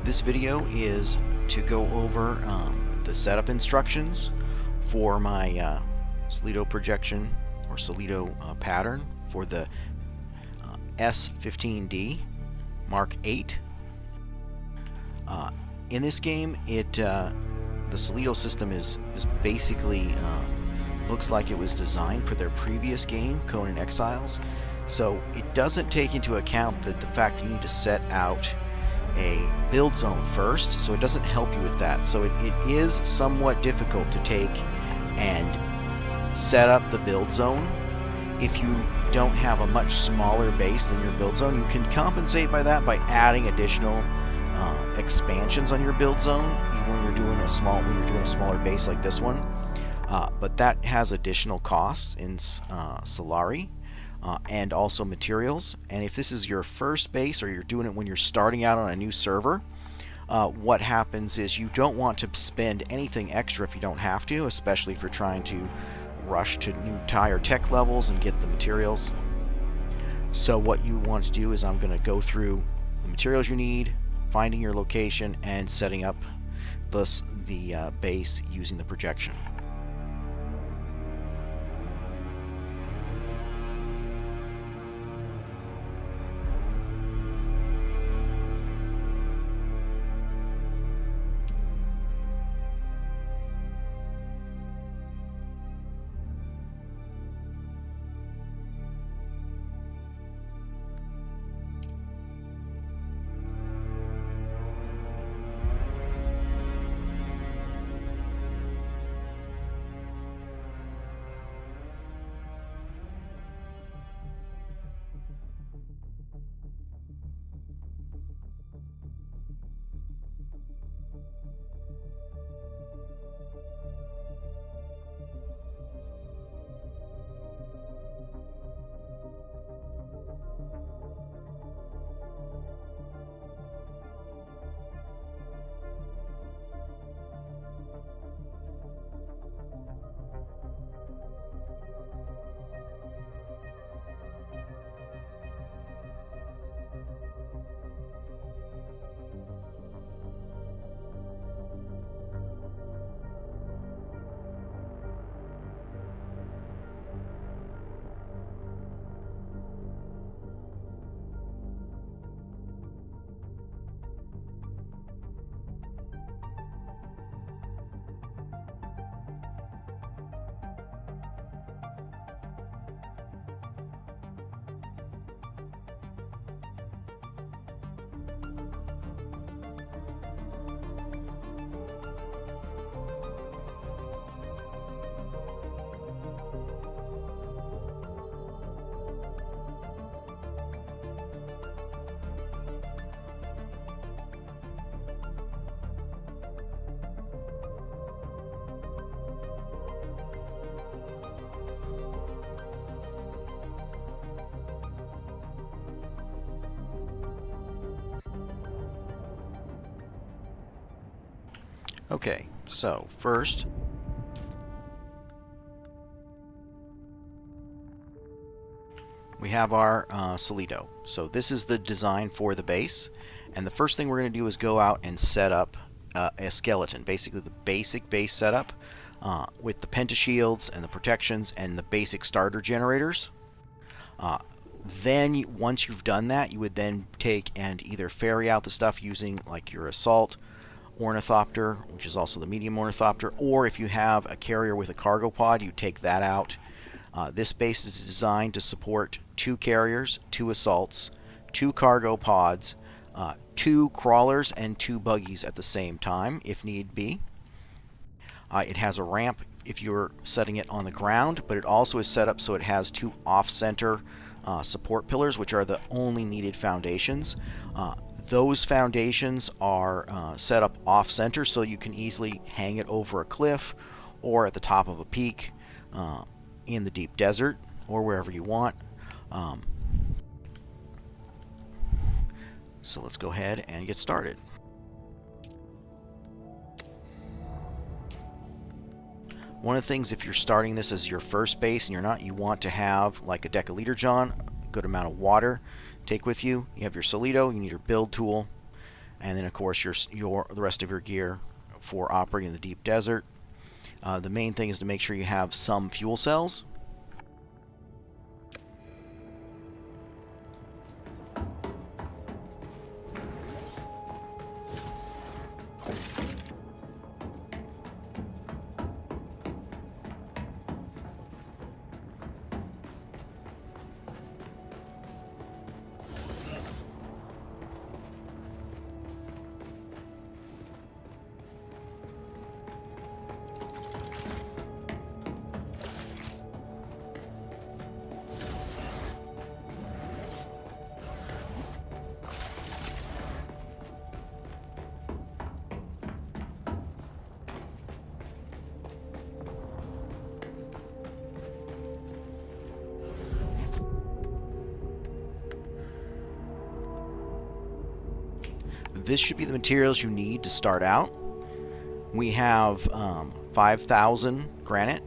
This video is to go over the setup instructions for my Solido projection or Solido pattern for the S15D Mark 8. In this game, the Solido system is basically looks like it was designed for their previous game, Conan Exiles. So it doesn't take into account the fact that you need to set out a build zone first, so it doesn't help you with that. So it is somewhat difficult to take and set up the build zone. If you don't have a much smaller base than your build zone, you can compensate by that by adding additional expansions on your build zone, even when you're doing a smaller base like this one. But that has additional costs in Solari. And also materials. And if this is your first base, or you're doing it when you're starting out on a new server, what happens is you don't want to spend anything extra if you don't have to, especially if you're trying to rush to new tire tech levels and get the materials. So what you want to do is I'm going to go through the materials you need, finding your location, and setting up the base using the projection. Okay, so first, we have our Solido. So this is the design for the base, and the first thing we're going to do is go out and set up a skeleton, basically the basic base setup with the pentashields and the protections and the basic starter generators. Then once you've done that, you would then take and either ferry out the stuff using like your assault ornithopter, which is also the medium ornithopter, or if you have a carrier with a cargo pod, you take that out. This base is designed to support 2 carriers, 2 assaults, 2 cargo pods, 2 crawlers, and 2 buggies at the same time, if need be. It has a ramp if you're setting it on the ground, but it also is set up so it has 2 off-center support pillars, which are the only needed foundations. Those foundations are set up off-center, so you can easily hang it over a cliff or at the top of a peak in the deep desert or wherever you want. So let's go ahead and get started. One of the things, if you're starting this as your first base and you're not, you want to have like a decaliter John, a good amount of water take with you. You have your Solido, you need your build tool, and then of course the rest of your gear for operating in the deep desert. The main thing is to make sure you have some fuel cells. This should be the materials you need to start out. We have 5,000 granite,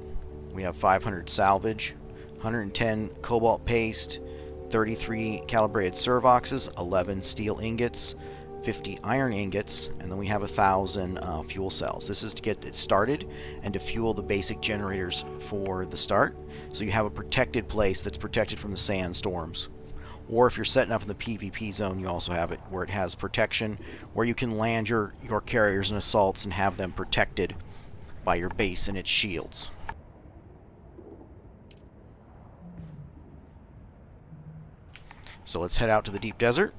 we have 500 salvage, 110 cobalt paste, 33 calibrated servoxes, 11 steel ingots, 50 iron ingots, and then we have 1,000 fuel cells. This is to get it started and to fuel the basic generators for the start, so you have a protected place that's protected from the sandstorms. Or if you're setting up in the PvP zone, you also have it where it has protection, where you can land your carriers and assaults and have them protected by your base and its shields. So let's head out to the deep desert.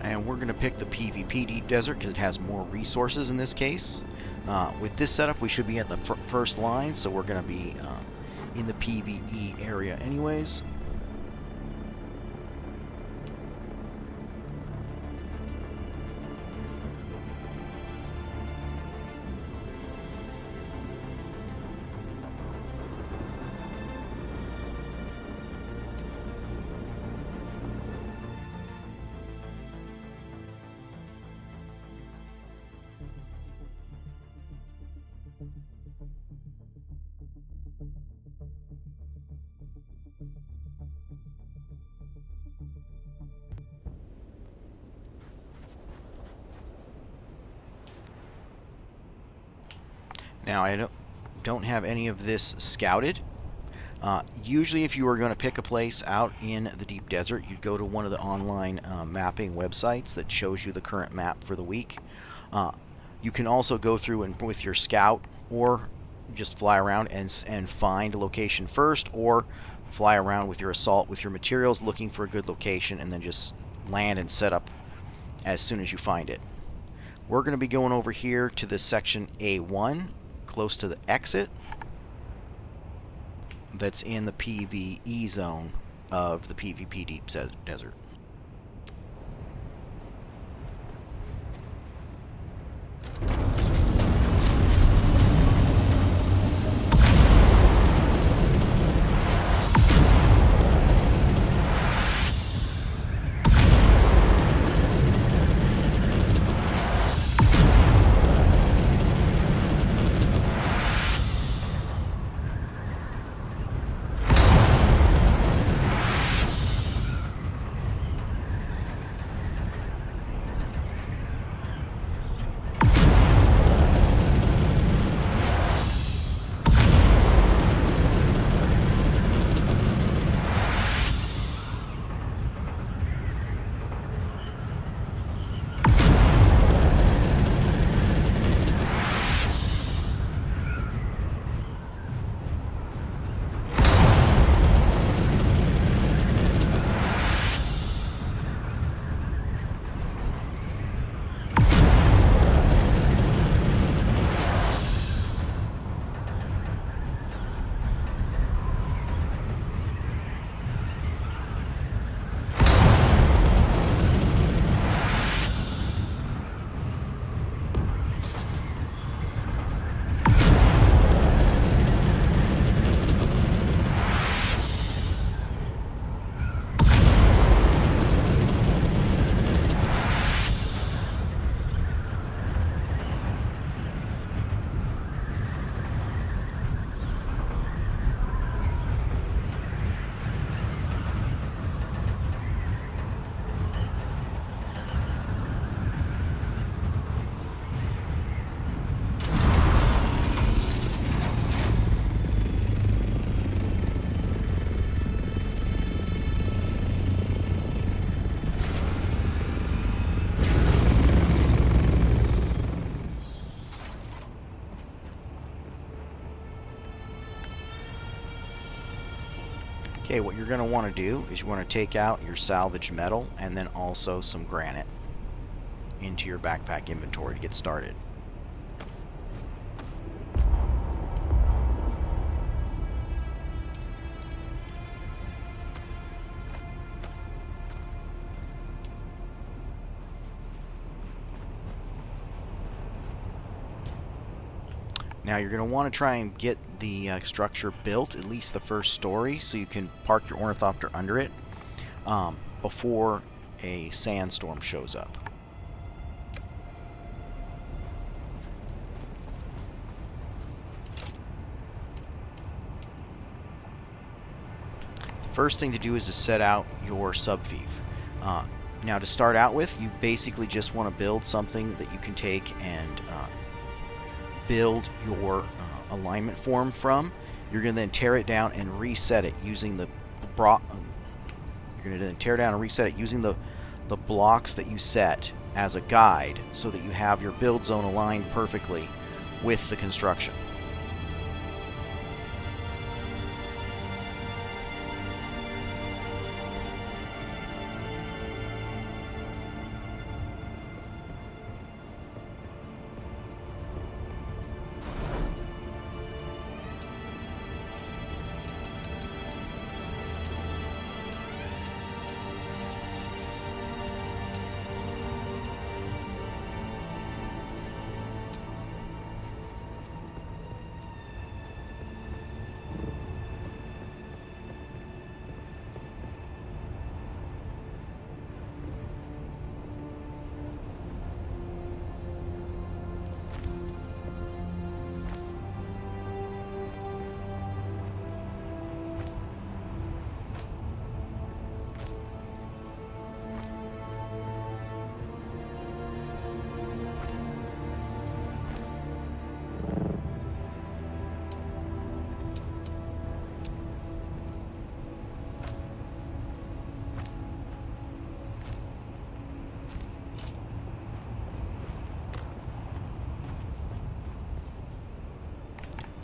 And we're going to pick the PvP deep desert because it has more resources in this case. With this setup, we should be at the first line, so we're going to be in the PvE area anyways. Now, I don't have any of this scouted. Usually, if you were going to pick a place out in the deep desert, you'd go to one of the online mapping websites that shows you the current map for the week. You can also go through and with your scout, or just fly around and find a location first, or fly around with your assault with your materials looking for a good location, and then just land and set up as soon as you find it. We're going to be going over here to this section A1, close to the exit, that's in the PvE zone of the PvP deep desert. Okay, what you're going to want to do is you want to take out your salvaged metal and then also some granite into your backpack inventory to get started. Now you're going to want to try and get the structure built, at least the first story, so you can park your ornithopter under it before a sandstorm shows up. The first thing to do is to set out your subvive. Now to start out with, you basically just want to build something that you can take and build your alignment form from. You're going to then tear it down and reset it using the blocks that you set as a guide, so that you have your build zone aligned perfectly with the construction.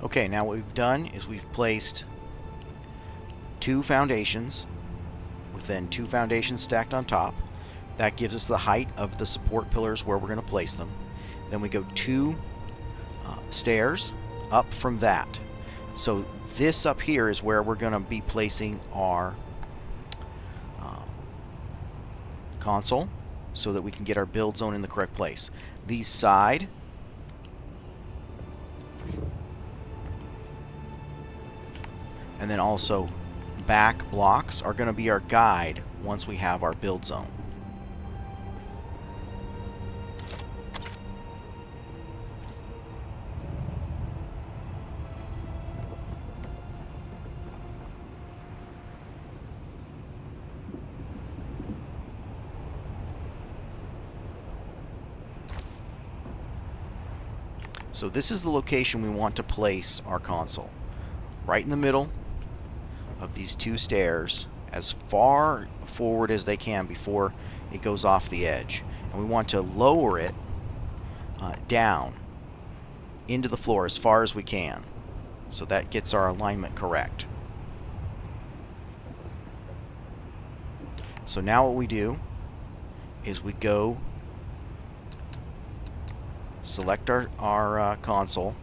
Okay, now what we've done is we've placed 2 foundations with then 2 foundations stacked on top. That gives us the height of the support pillars where we're going to place them. Then we go 2 stairs up from that. So this up here is where we're going to be placing our console, so that we can get our build zone in the correct place. These side and then also back blocks are going to be our guide once we have our build zone. So this is the location we want to place our console. Right in the middle of these 2 stairs, as far forward as they can before it goes off the edge. And we want to lower it down into the floor as far as we can, so that gets our alignment correct. So now what we do is we go select our console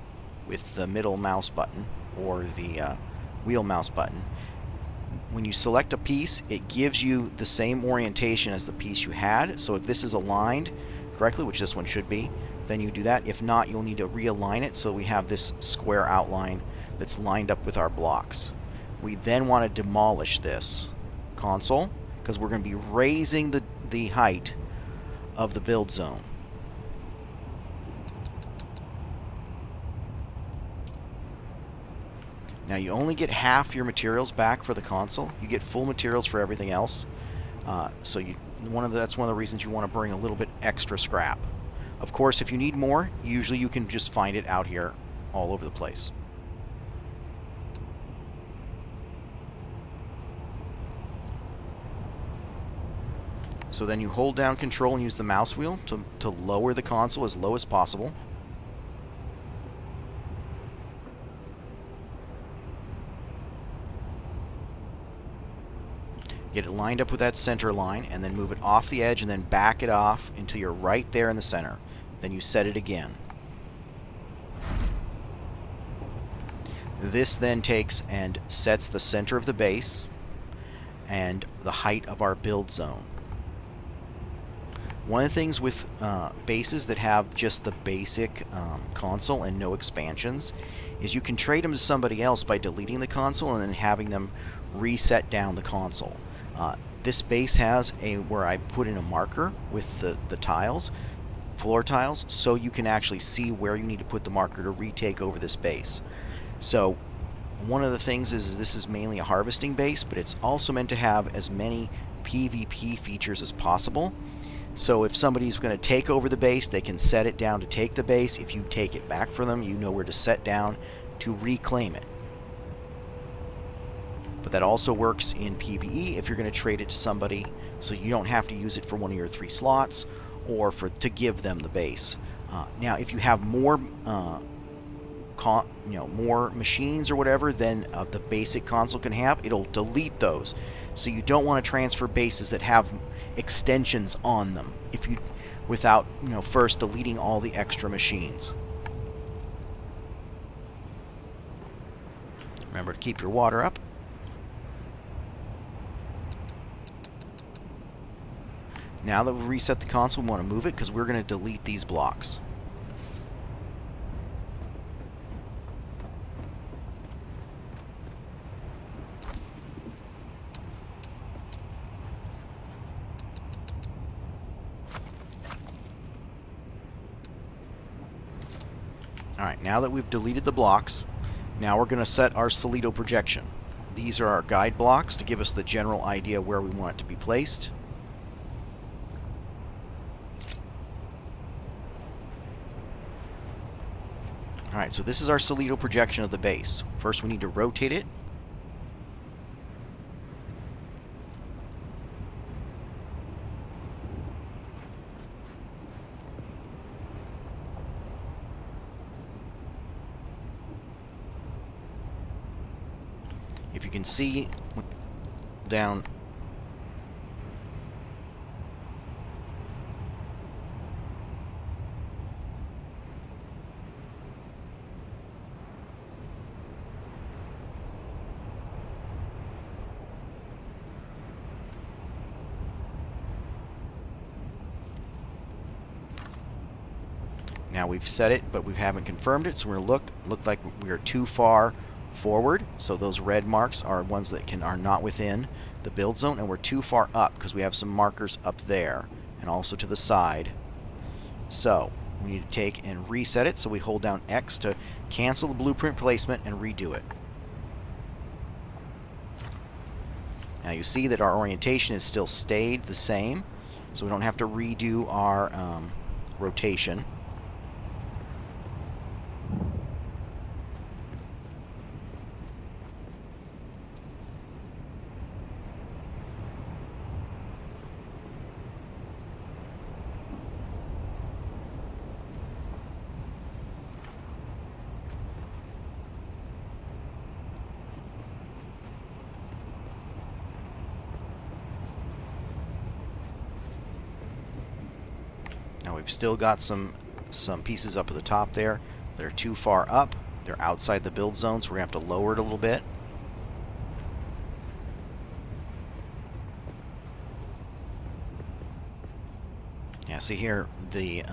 with the middle mouse button or the wheel mouse button. When you select a piece, it gives you the same orientation as the piece you had. So if this is aligned correctly, which this one should be, then you do that. If not, you'll need to realign it so we have this square outline that's lined up with our blocks. We then want to demolish this console because we're going to be raising the height of the build zone. Now you only get half your materials back for the console. You get full materials for everything else. So that's one of the reasons you want to bring a little bit extra scrap. Of course, if you need more, usually you can just find it out here all over the place. So then you hold down Control and use the mouse wheel to lower the console as low as possible. Get it lined up with that center line, and then move it off the edge, and then back it off until you're right there in the center. Then you set it again. This then takes and sets the center of the base and the height of our build zone. One of the things with bases that have just the basic console and no expansions is you can trade them to somebody else by deleting the console and then having them reset down the console. This base has where I put in a marker with the tiles, floor tiles, so you can actually see where you need to put the marker to retake over this base. So one of the things is this is mainly a harvesting base, but it's also meant to have as many PvP features as possible. So if somebody's going to take over the base, they can set it down to take the base. If you take it back from them, you know where to set down to reclaim it. But that also works in PvE if you're going to trade it to somebody, so you don't have to use it for one of your 3 slots or to give them the base. Now, if you have more more machines or whatever than the basic console can have, it'll delete those. So you don't want to transfer bases that have extensions on them without first deleting all the extra machines. Remember to keep your water up. Now that we've reset the console, we want to move it because we're going to delete these blocks. Alright, now that we've deleted the blocks, now we're going to set our Solido projection. These are our guide blocks to give us the general idea where we want it to be placed. Alright, so this is our Solido projection of the base. First we need to rotate it. If you can see down now we've set it, but we haven't confirmed it, so we're going to look like we are too far forward. So those red marks are ones that are not within the build zone, and we're too far up because we have some markers up there and also to the side. So we need to take and reset it. So we hold down X to cancel the blueprint placement and redo it. Now you see that our orientation is still stayed the same, so we don't have to redo our rotation. Now we've still got some pieces up at the top there that are too far up. They're outside the build zone, so we're going to have to lower it a little bit. Yeah, see here, the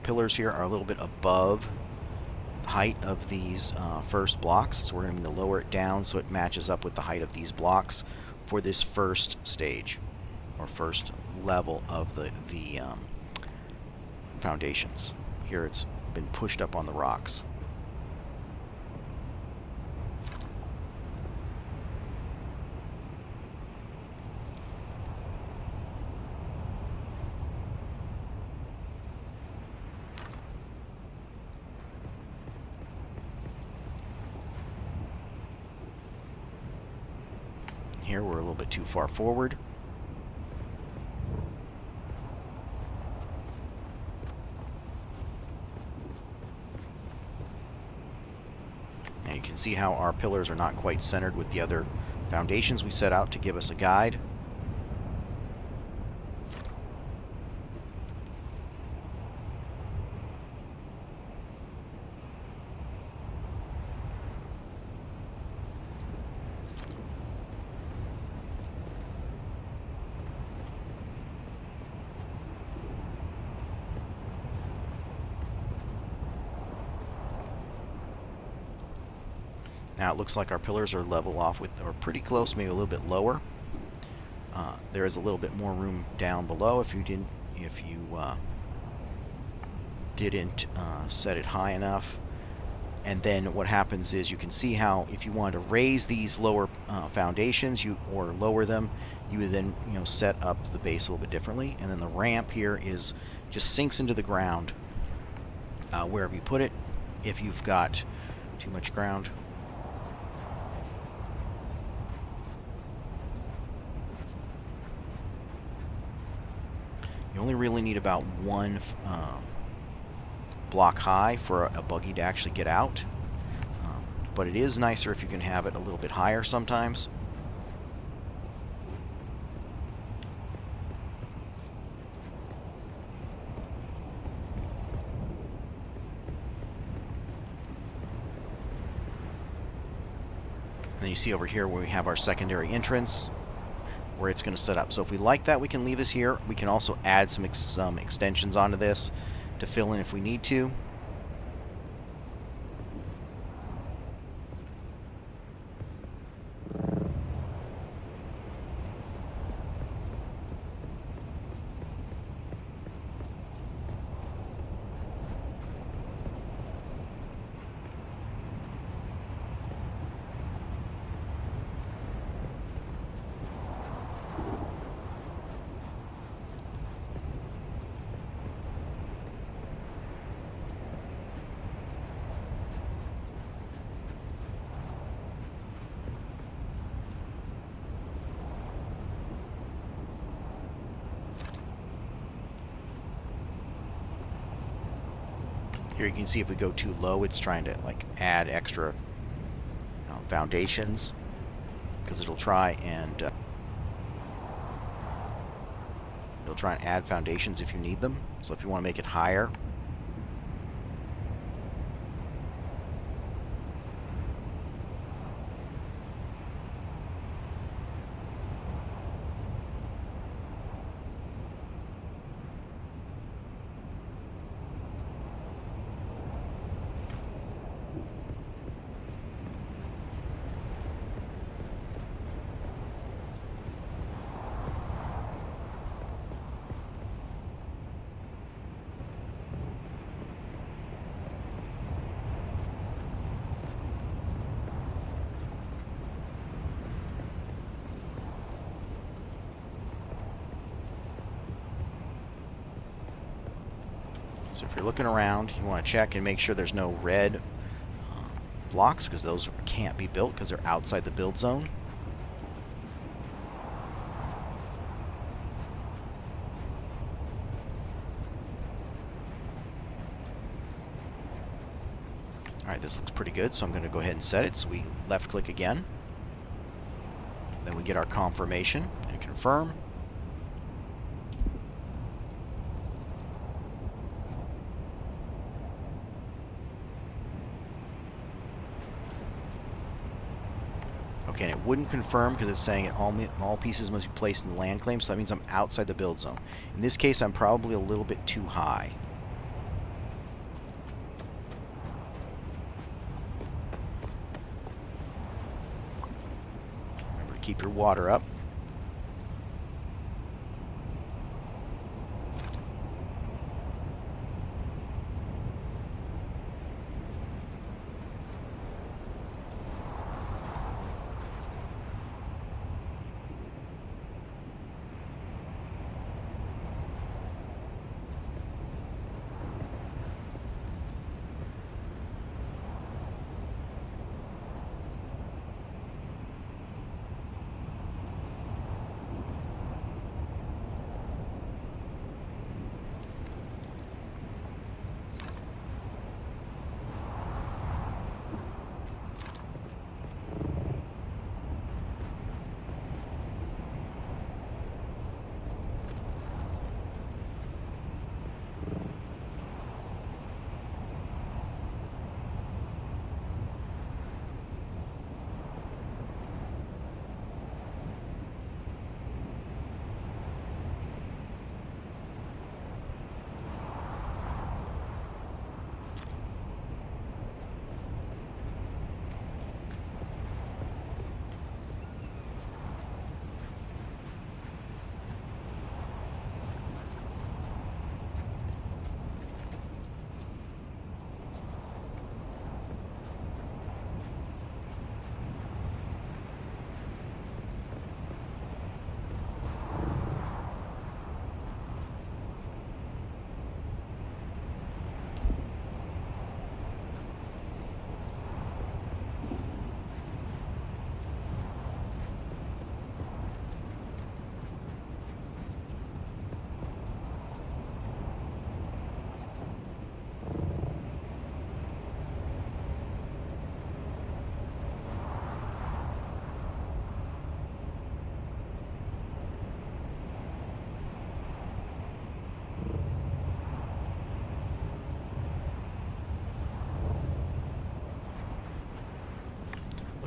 pillars here are a little bit above the height of these first blocks, so we're going to need to lower it down so it matches up with the height of these blocks for this first stage, or first level of the foundations. Here it's been pushed up on the rocks. Here we're a little bit too far forward. And you can see how our pillars are not quite centered with the other foundations we set out to give us a guide. Now it looks like our pillars are level off with, or pretty close, maybe a little bit lower. There is a little bit more room down below if you didn't set it high enough. And then what happens is you can see how if you wanted to raise these lower foundations, or lower them, you would then set up the base a little bit differently. And then the ramp here just sinks into the ground wherever you put it. If you've got too much ground. You only really need about one block high for a buggy to actually get out. But it is nicer if you can have it a little bit higher sometimes. And then you see over here where we have our secondary entrance, where it's going to set up. So if we like that, we can leave this here. We can also add some extensions onto this to fill in if we need to. Here you can see if we go too low, it's trying to add extra foundations, because it'll try and add foundations if you need them. So if you want to make it higher, so if you're looking around, you want to check and make sure there's no red blocks, because those can't be built because they're outside the build zone. Alright, this looks pretty good, so I'm going to go ahead and set it. So we left click again. Then we get our confirmation and confirm. Okay, and it wouldn't confirm because it's saying all pieces must be placed in the land claim, so that means I'm outside the build zone. In this case, I'm probably a little bit too high. Remember to keep your water up.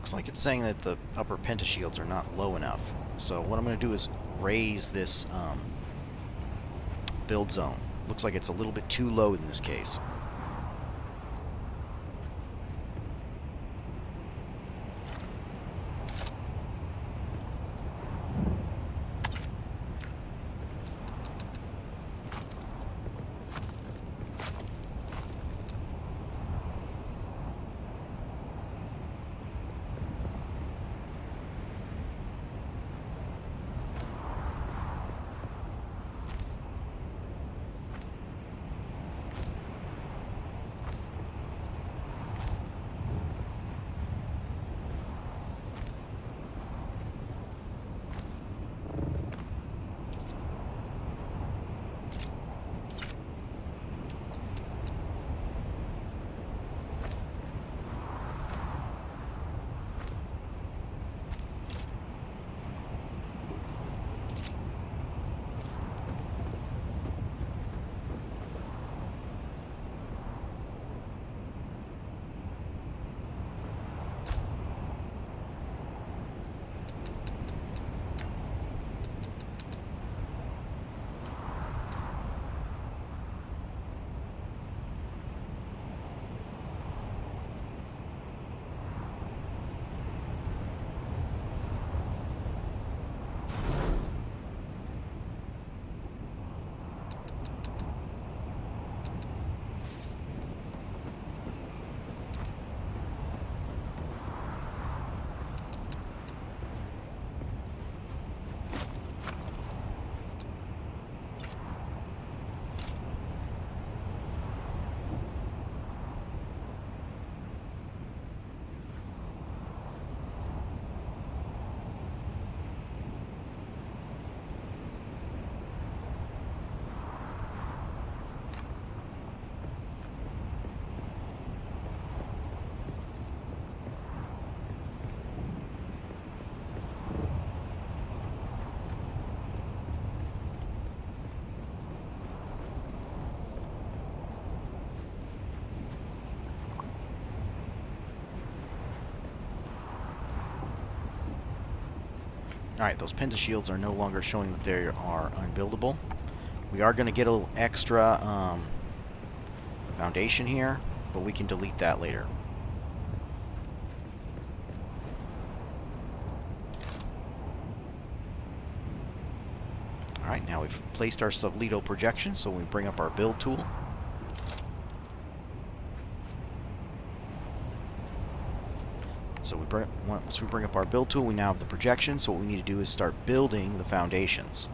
Looks like it's saying that the upper pentashields are not low enough. So what I'm going to do is raise this build zone. Looks like it's a little bit too low in this case. Alright, those pentashields are no longer showing that they are unbuildable. We are going to get a little extra foundation here, but we can delete that later. Alright, now we've placed our Subleto projection, so we bring up our build tool. So once we bring up our build tool, we now have the projection, so what we need to do is start building the foundations.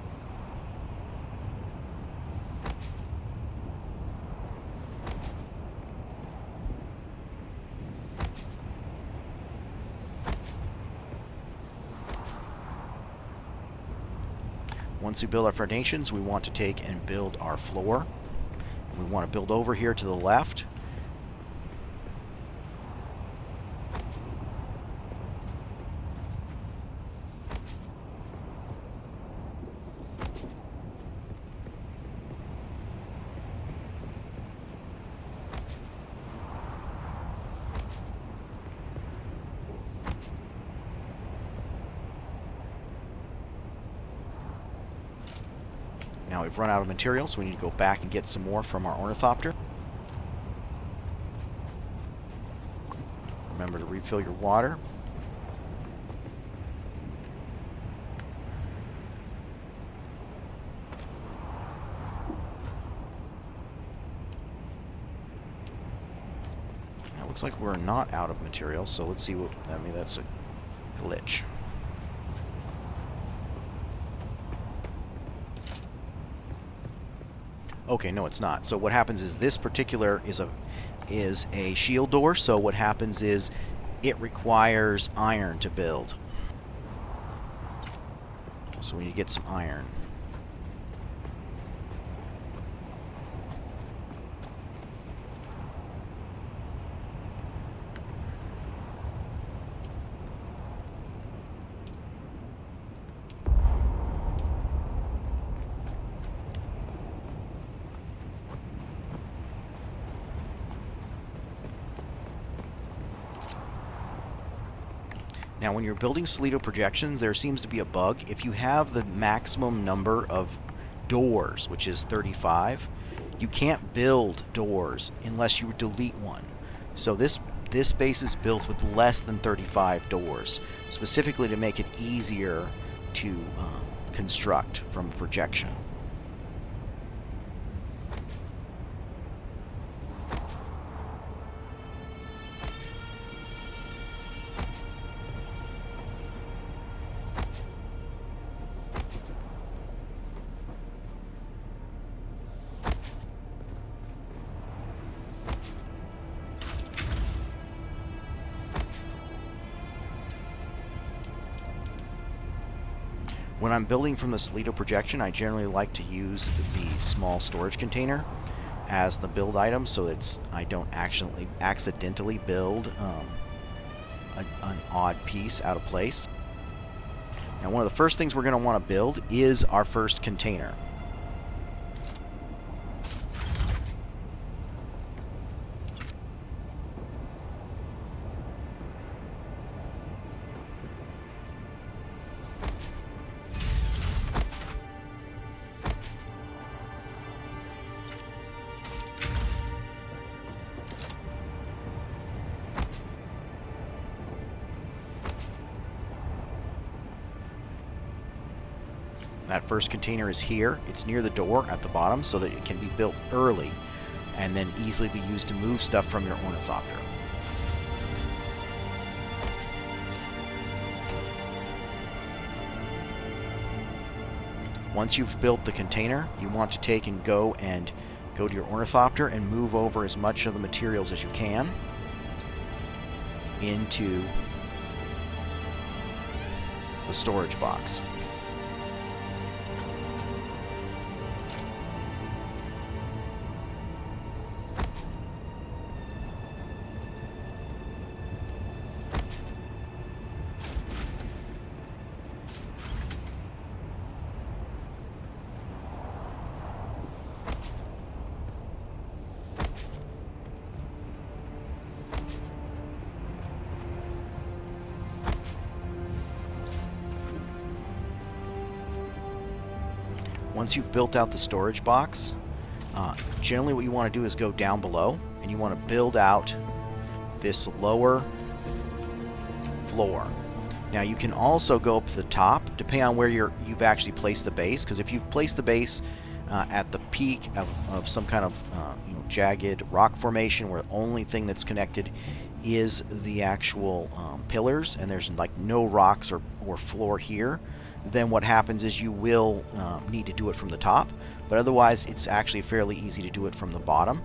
Once we build our foundations, we want to take and build our floor. We want to build over here to the left. Now we've run out of materials, so we need to go back and get some more from our ornithopter. Remember to refill your water. Now it looks like we're not out of materials, so let's see what, I mean, that's a glitch. Okay, no, it's not. So what happens is this particular is a shield door. So what happens is it requires iron to build. So we need to get some iron. Now, when you're building Solido projections, there seems to be a bug. If you have the maximum number of doors, which is 35, you can't build doors unless you delete one. So this base is built with less than 35 doors, specifically to make it easier to construct from a projection. When I'm building from the Solido projection, I generally like to use the small storage container as the build item, so that I don't accidentally build an odd piece out of place. Now, one of the first things we're going to want to build is our first container. That first container is here. It's near the door at the bottom so that it can be built early and then easily be used to move stuff from your ornithopter. Once you've built the container, you want to take and go to your ornithopter and move over as much of the materials as you can into the storage box. Once you've built out the storage box, generally what you want to do is go down below and you want to build out this lower floor. Now you can also go up to the top depending on where you've actually placed the base, because if you've placed the base at the peak of some kind of jagged rock formation where the only thing that's connected is the actual pillars and there's like no rocks or floor here, then what happens is you will need to do it from the top, but otherwise it's actually fairly easy to do it from the bottom.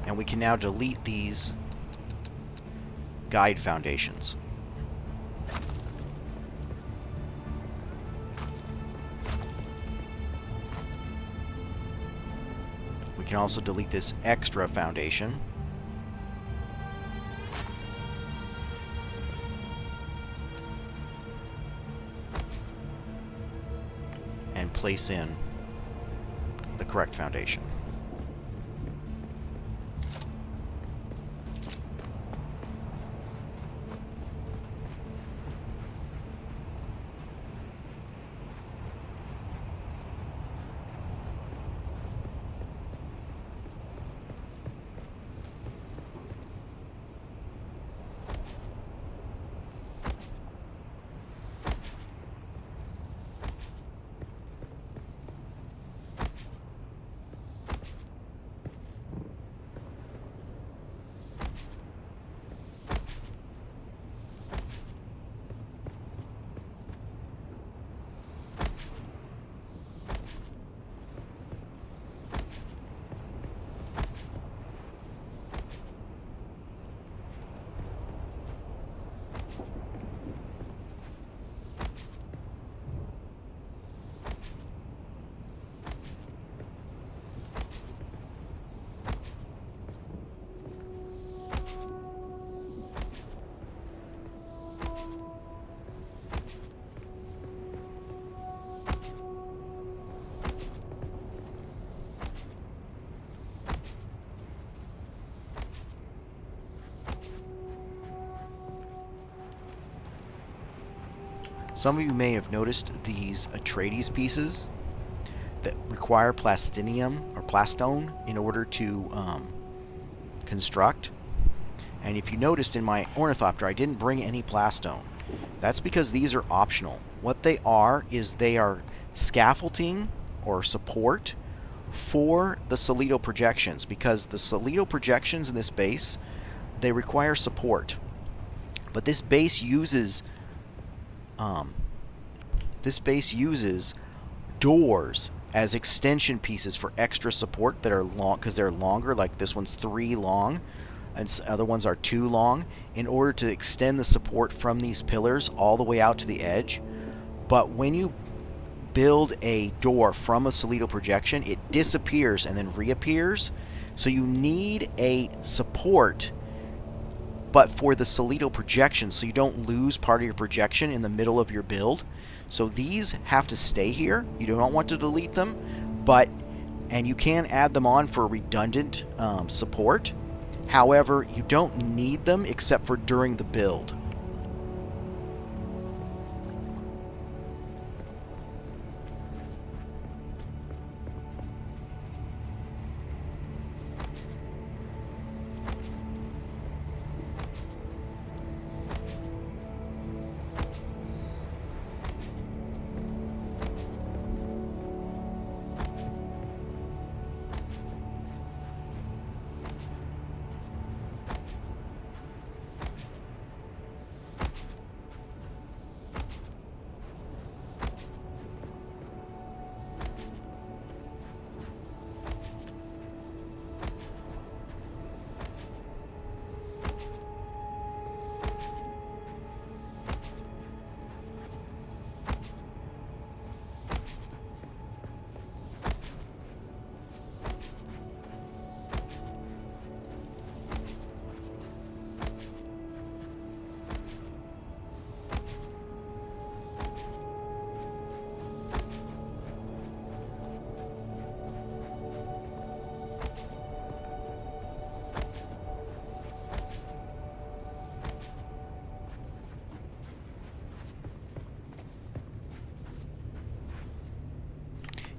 And we can now delete these guide foundations. We can also delete this extra foundation. And place in the correct foundation. Some of you may have noticed these Atreides pieces that require plastinium or plastone in order to construct. And if you noticed in my ornithopter, I didn't bring any plastone. That's because these are optional. What they are is they are scaffolding or support for the Solido projections, because the Solido projections in this base, they require support. But this base uses doors as extension pieces for extra support that are long, because they're longer. Like this one's 3 long, and other ones are 2 long, in order to extend the support from these pillars all the way out to the edge. But when you build a door from a Solido projection, it disappears and then reappears. So you need a support, but for the Solido projection, so you don't lose part of your projection in the middle of your build. So these have to stay here. You do not want to delete them, and you can add them on for redundant support. However, you don't need them except for during the build.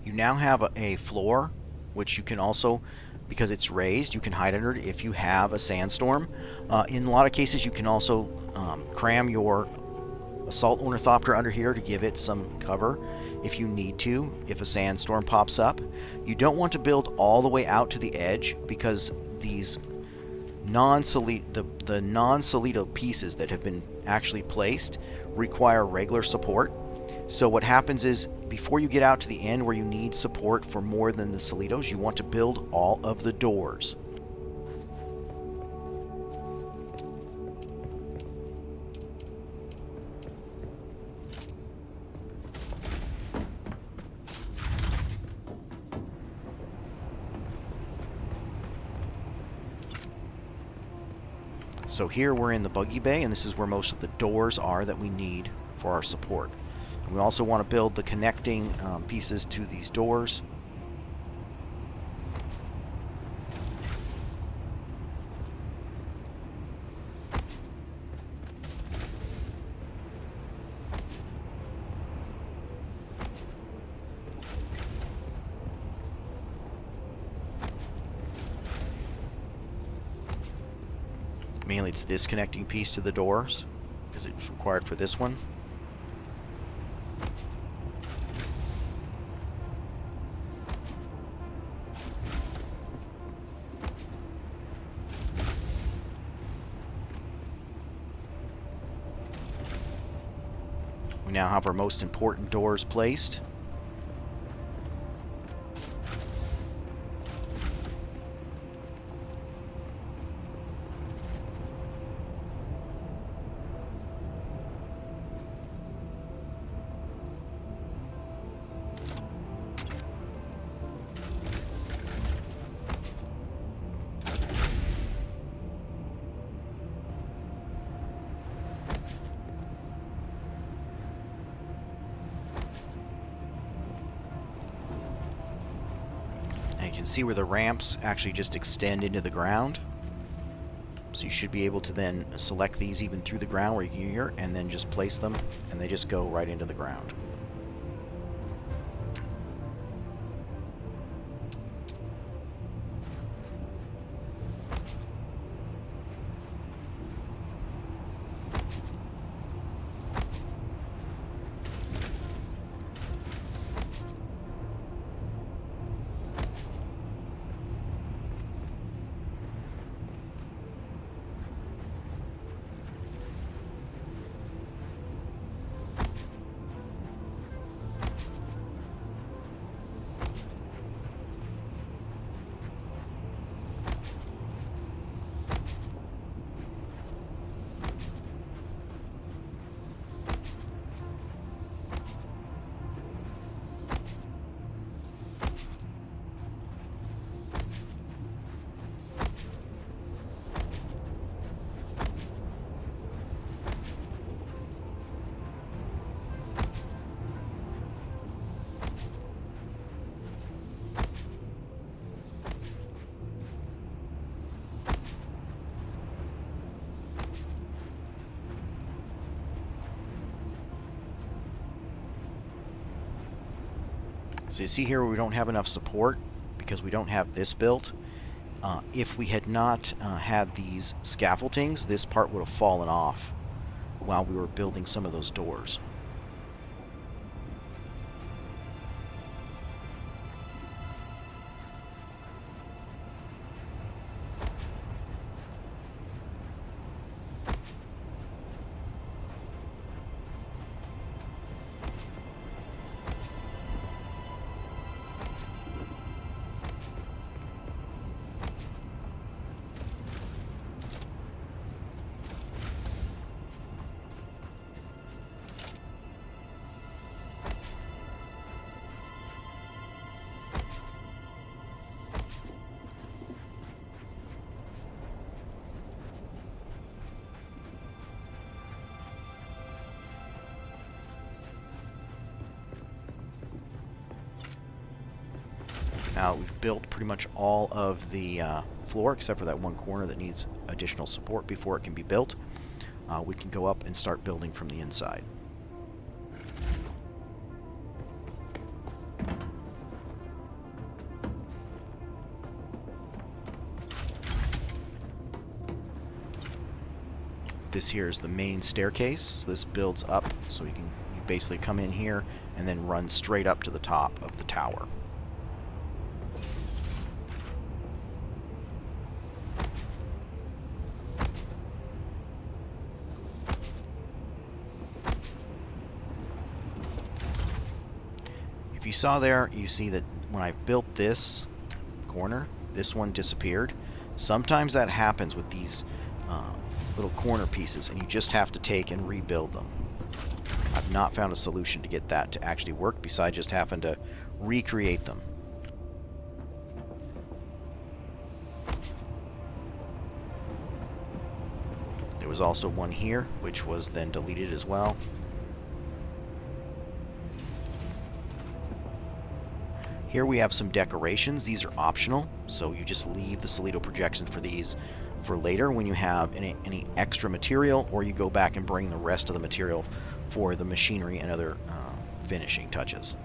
You now have a floor, which you can also, because it's raised, you can hide under it if you have a sandstorm. In a lot of cases, you can also cram your assault ornithopter under here to give it some cover if you need to, if a sandstorm pops up. You don't want to build all the way out to the edge, because these the non-Solido pieces that have been actually placed require regular support. So what happens is, before you get out to the end where you need support for more than the Solidos, you want to build all of the doors. So here we're in the buggy bay, and this is where most of the doors are that we need for our support. We also want to build the connecting pieces to these doors. Mainly it's this connecting piece to the doors, because it's required for this one. We now have our most important doors placed. And you can see where the ramps actually just extend into the ground. So you should be able to then select these even through the ground where you can hear, and then just place them, and they just go right into the ground. So you see here we don't have enough support because we don't have this built. If we had not had these scaffoldings, this part would have fallen off while we were building some of those doors. Now we've built pretty much all of the floor except for that one corner that needs additional support before it can be built. We can go up and start building from the inside. This here is the main staircase, so this builds up, so you basically come in here and then run straight up to the top of the tower. If you saw there, you see that when I built this corner, this one disappeared. Sometimes that happens with these little corner pieces, and you just have to take and rebuild them. I've not found a solution to get that to actually work besides just having to recreate them. There was also one here, which was then deleted as well. Here we have some decorations. These are optional, so you just leave the Solido projections for these for later when you have any extra material, or you go back and bring the rest of the material for the machinery and other finishing touches.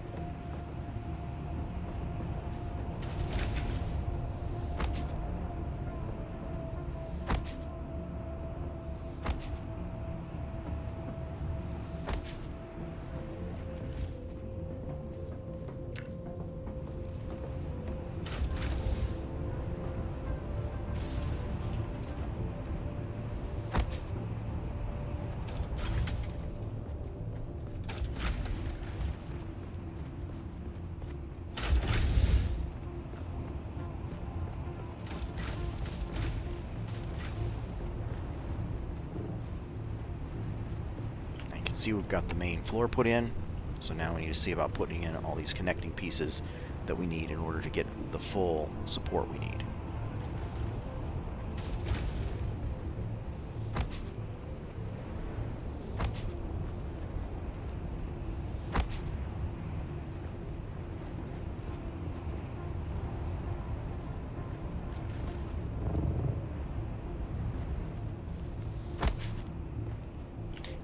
See, we've got the main floor put in, so now we need to see about putting in all these connecting pieces that we need in order to get the full support we need.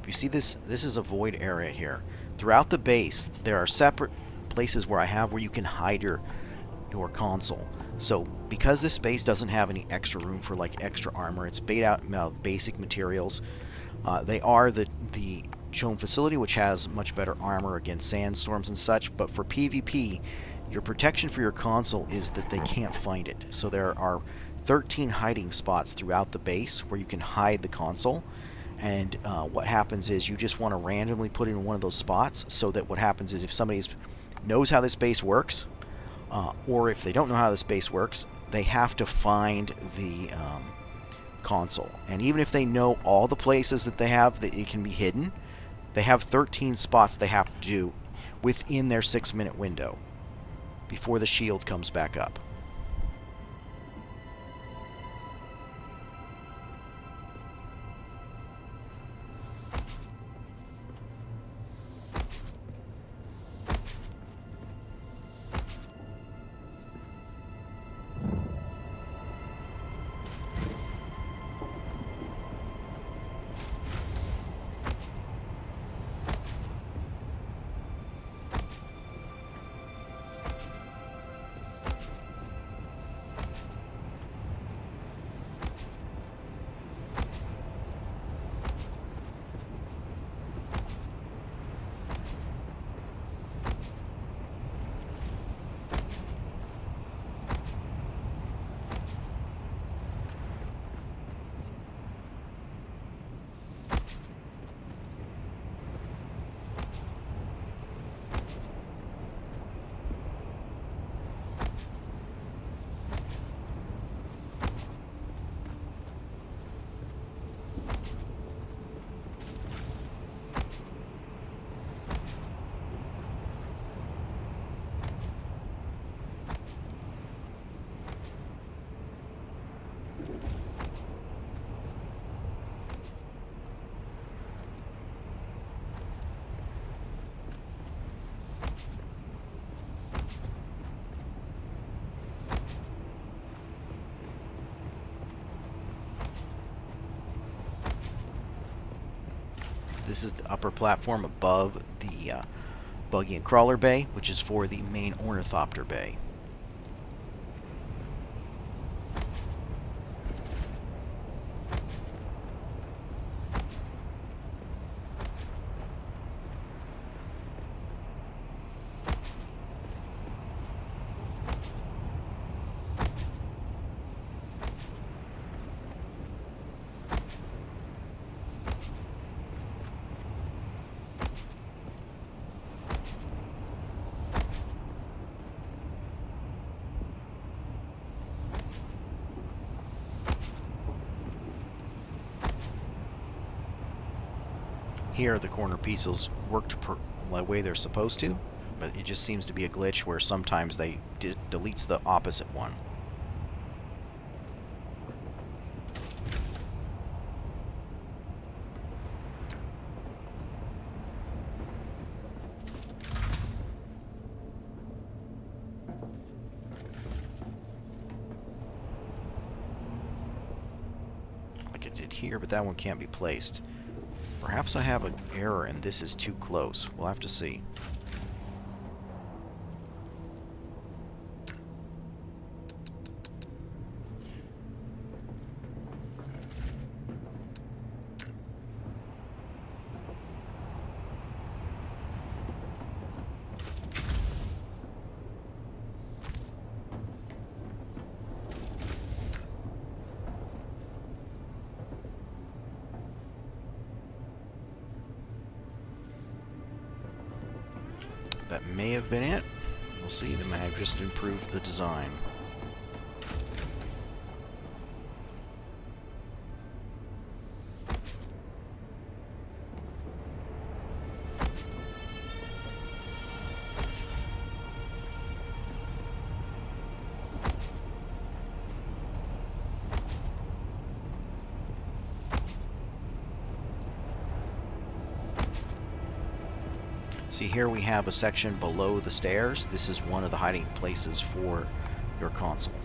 If you see this, this is a void area here. Throughout the base, there are separate places where you can hide your console. So because this base doesn't have any extra room for like extra armor, it's made out of basic materials. They are the Chome facility, which has much better armor against sandstorms and such, but for PvP, your protection for your console is that they can't find it. So there are 13 hiding spots throughout the base where you can hide the console. And what happens is you just want to randomly put it in one of those spots, so that what happens is if somebody knows how this base works, or if they don't know how this base works, they have to find the console. And even if they know all the places that they have that it can be hidden, they have 13 spots they have to do within their 6-minute window before the shield comes back up. This is the upper platform above the buggy and crawler bay, which is for the main ornithopter bay. Here the corner pieces worked the way they're supposed to, but it just seems to be a glitch where sometimes they deletes the opposite one. Like it did here, but that one can't be placed. Perhaps I have an error and this is too close. We'll have to see. That may have been it. We'll see. They may have just improved the design. See, here we have a section below the stairs. This is one of the hiding places for your console.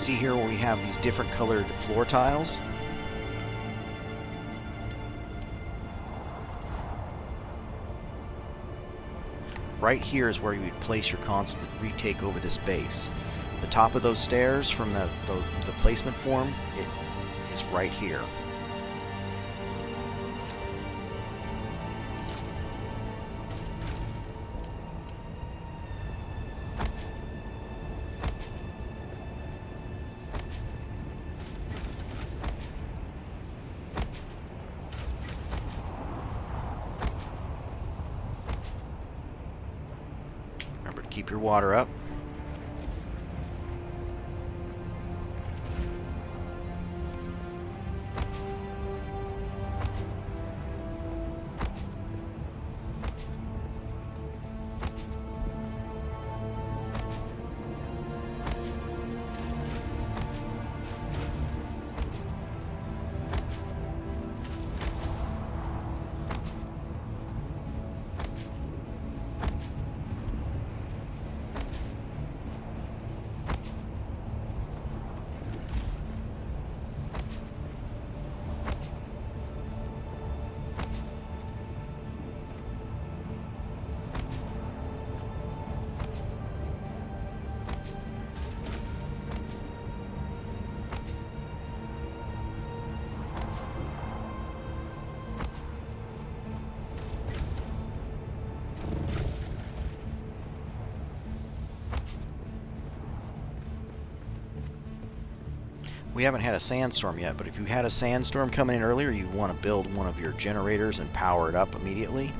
see here where we have these different colored floor tiles? Right here is where you would place your console to retake over this base. The top of those stairs from the placement form, it is right here. Remember to keep your water up. We haven't had a sandstorm yet, but if you had a sandstorm coming in earlier, you want to build one of your generators and power it up immediately.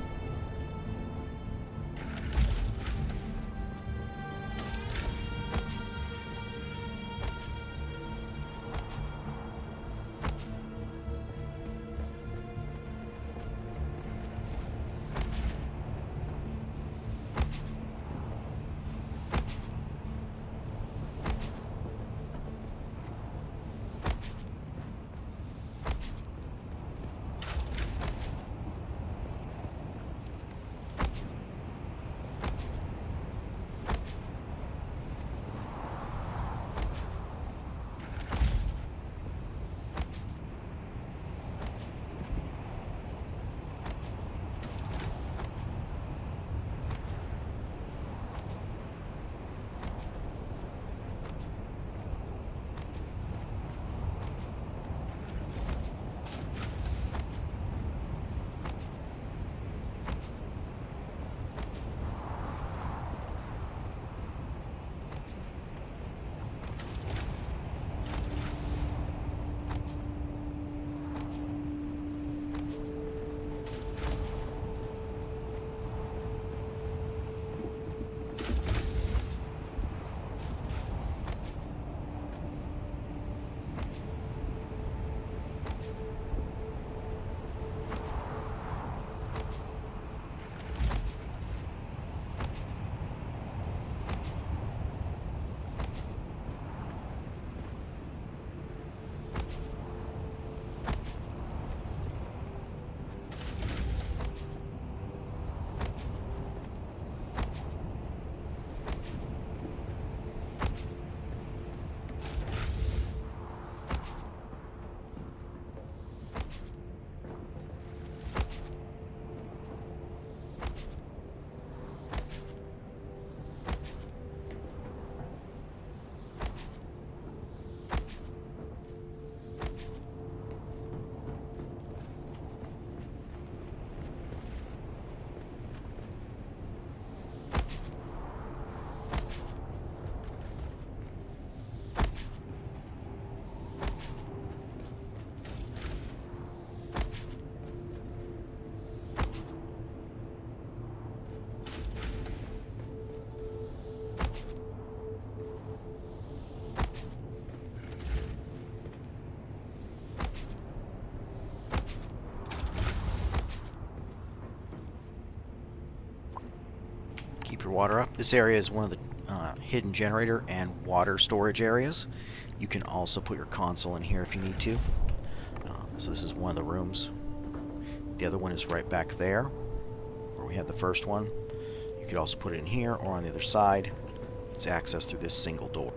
Keep your water up. This area is one of the hidden generator and water storage areas. You can also put your console in here if you need to. So this is one of the rooms. The other one is right back there, where we had the first one. You could also put it in here or on the other side. It's accessed through this single door.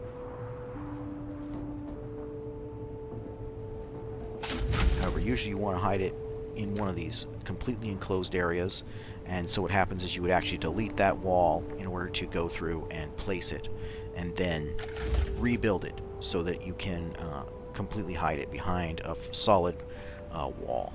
usually you want to hide it in one of these completely enclosed areas, and so what happens is you would actually delete that wall in order to go through and place it, and then rebuild it so that you can completely hide it behind a solid wall.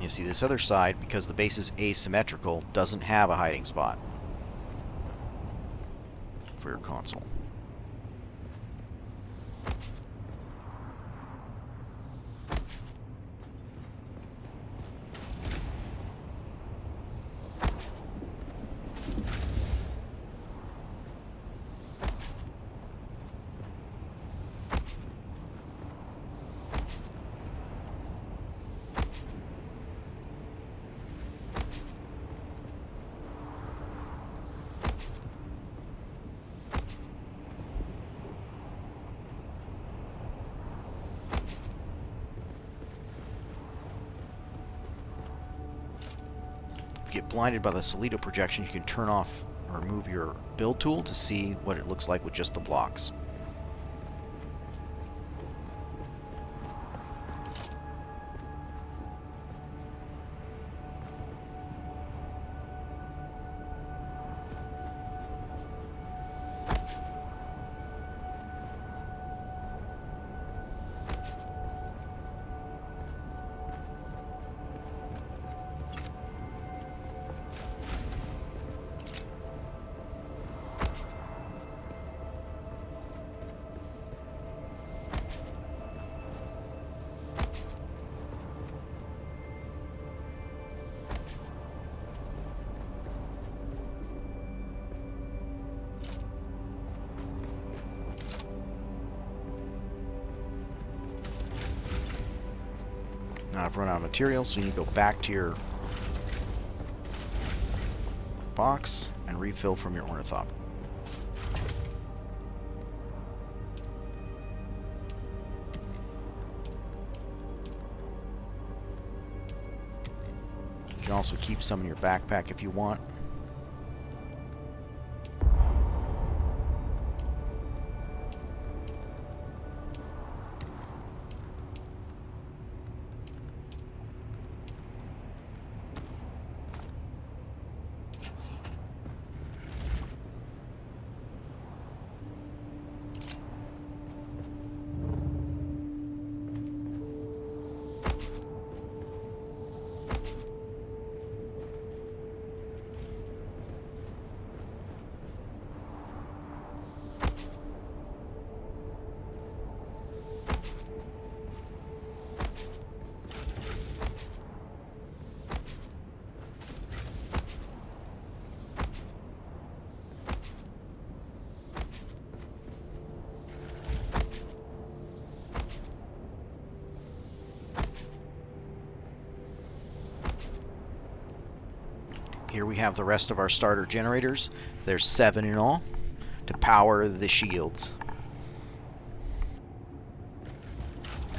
You see, this other side, because the base is asymmetrical, doesn't have a hiding spot for your console. Get blinded by the Salido projection, you can turn off or remove your build tool to see what it looks like with just the blocks. Now I've run out of material, so you need to go back to your box and refill from your ornithop. You can also keep some in your backpack if you want. Here we have the rest of our starter generators. There's 7 in all to power the shields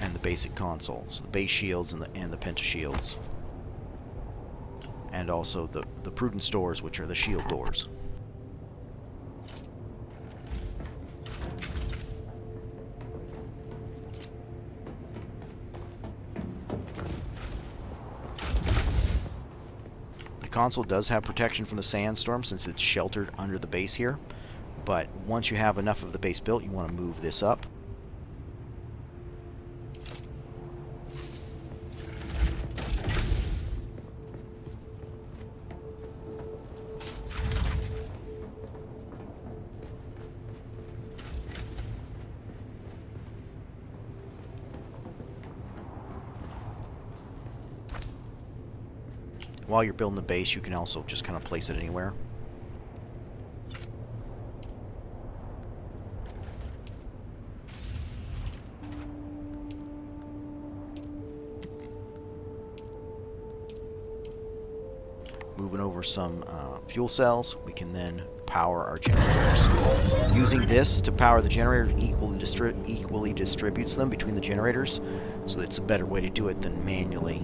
and the basic consoles, the base shields and the penta shields, and also the prudence doors, which are the shield doors. The console does have protection from the sandstorm since it's sheltered under the base here, but once you have enough of the base built, you want to move this up. While you're building the base, you can also just kind of place it anywhere. moving over some fuel cells, we can then power our generators. Using this to power the generator equally distributes them between the generators, so it's a better way to do it than manually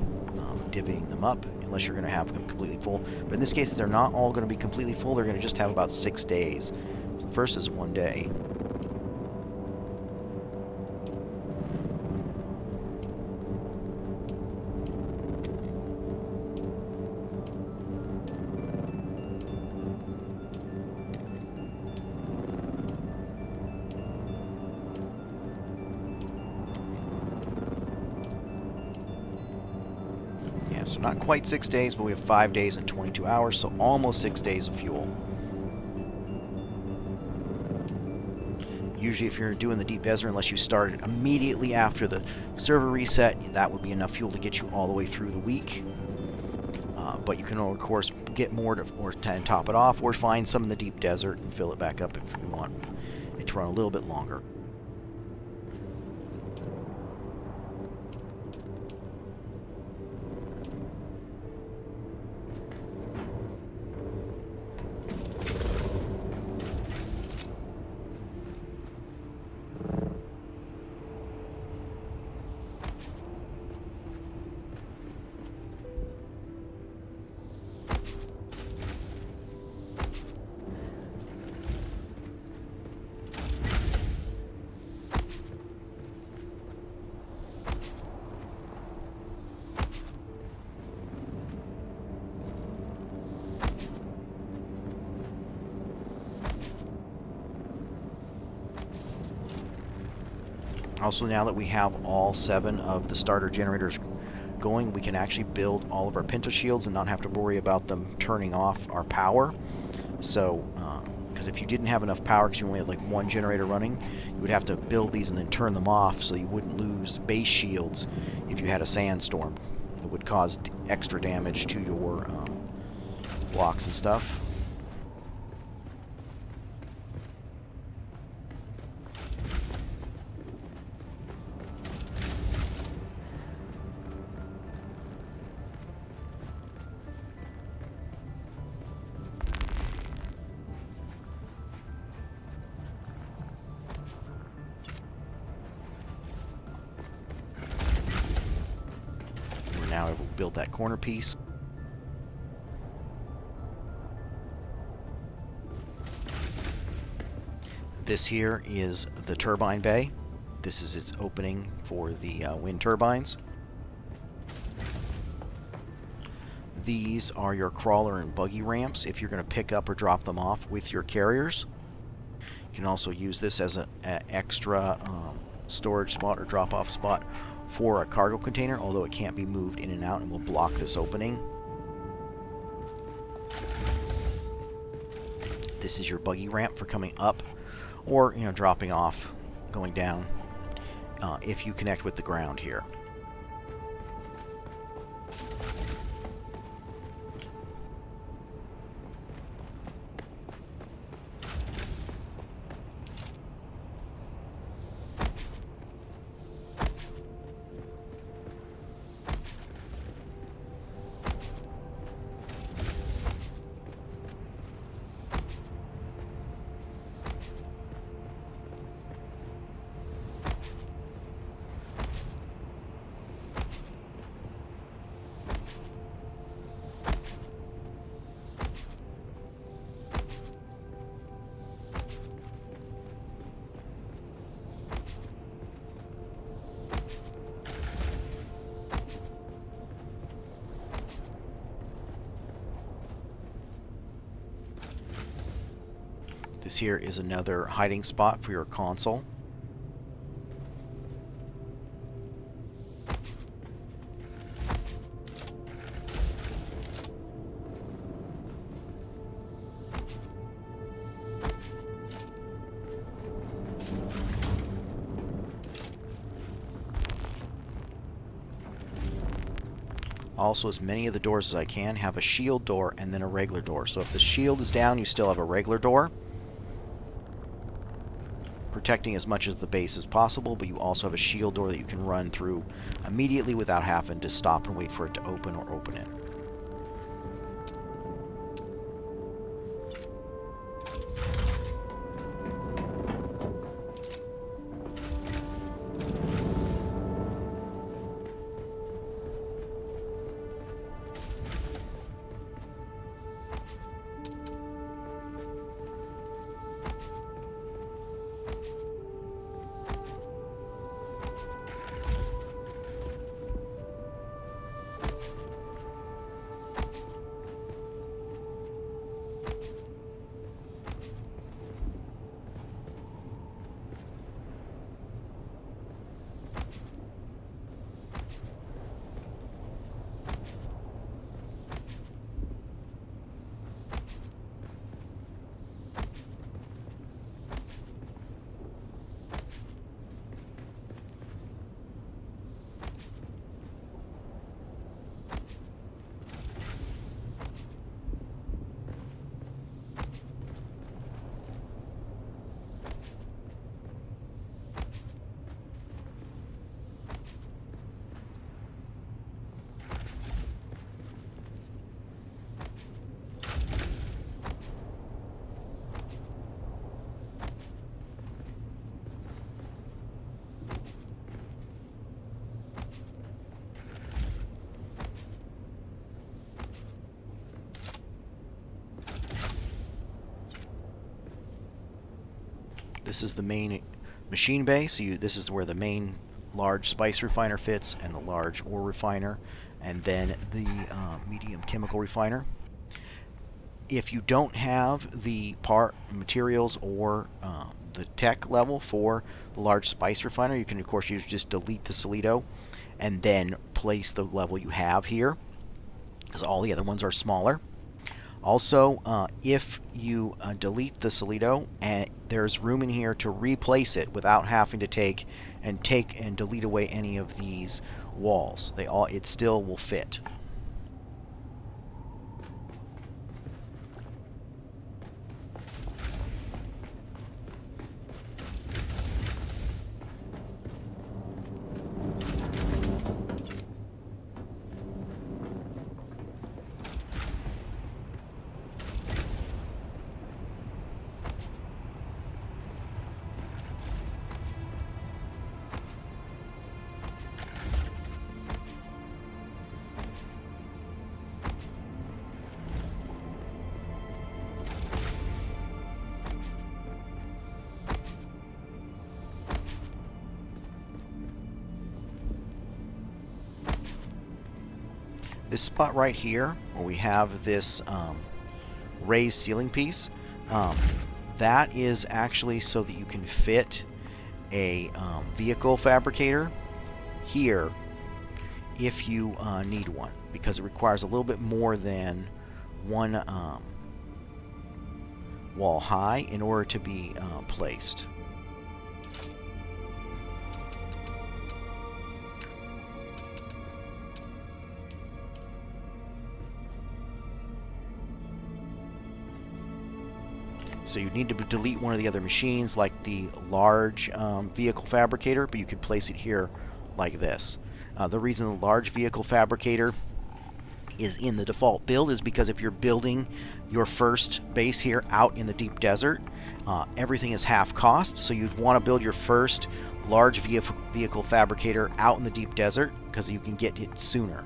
divvying them up, unless you're going to have them completely full. But in this case, they're not all going to be completely full. They're going to just have about 6 days. So the first is 1 day. So not quite 6 days, but we have 5 days and 22 hours, so almost 6 days of fuel. Usually if you're doing the deep desert, unless you started immediately after the server reset, that would be enough fuel to get you all the way through the week. But you can, of course, get more and top it off, or find some in the deep desert and fill it back up if you want it to run a little bit longer. Also, now that we have all 7 of the starter generators going, we can actually build all of our pinto shields and not have to worry about them turning off our power. So, because if you didn't have enough power because you only had like 1 generator running, you would have to build these and then turn them off so you wouldn't lose base shields if you had a sandstorm. It would cause extra damage to your blocks and stuff. Now I will build that corner piece. This here is the turbine bay. This is its opening for the wind turbines. These are your crawler and buggy ramps if you're going to pick up or drop them off with your carriers. You can also use this as an extra storage spot or drop-off spot for a cargo container, although it can't be moved in and out and will block this opening. This is your buggy ramp for coming up or, you know, dropping off, going down, if you connect with the ground here. This here is another hiding spot for your console. Also, as many of the doors as I can have a shield door and then a regular door. So if the shield is down, you still have a regular door, protecting as much of the base as possible, but you also have a shield door that you can run through immediately without having to stop and wait for it to open or open it. This is the main machine bay. So this is where the main large spice refiner fits, and the large ore refiner, and then the medium chemical refiner. If you don't have the part materials or the tech level for the large spice refiner, you can of course just delete the Solido and then place the level you have here, because all the other ones are smaller. Also, if you delete the Solido, there's room in here to replace it without having to take and delete away any of these walls. It still will fit. This spot right here, where we have this raised ceiling piece, that is actually so that you can fit a vehicle fabricator here if you need one, because it requires a little bit more than one wall high in order to be placed. So you need to delete one of the other machines, like the large vehicle fabricator, but you could place it here like this. The reason the large vehicle fabricator is in the default build is because if you're building your first base here out in the deep desert, everything is half cost, so you'd want to build your first large vehicle fabricator out in the deep desert because you can get it sooner.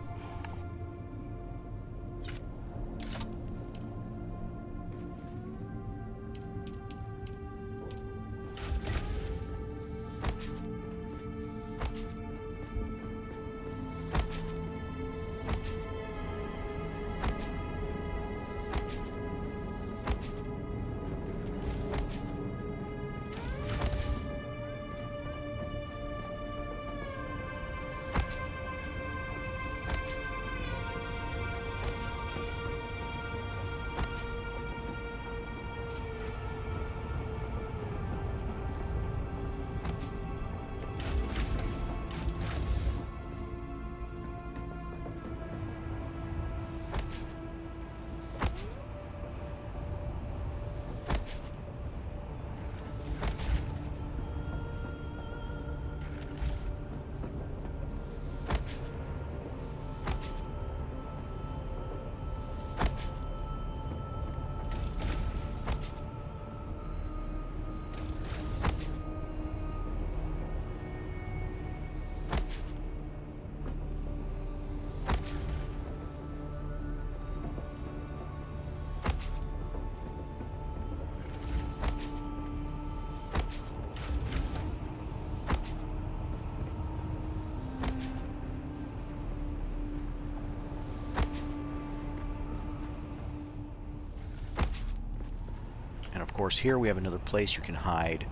And of course here we have another place you can hide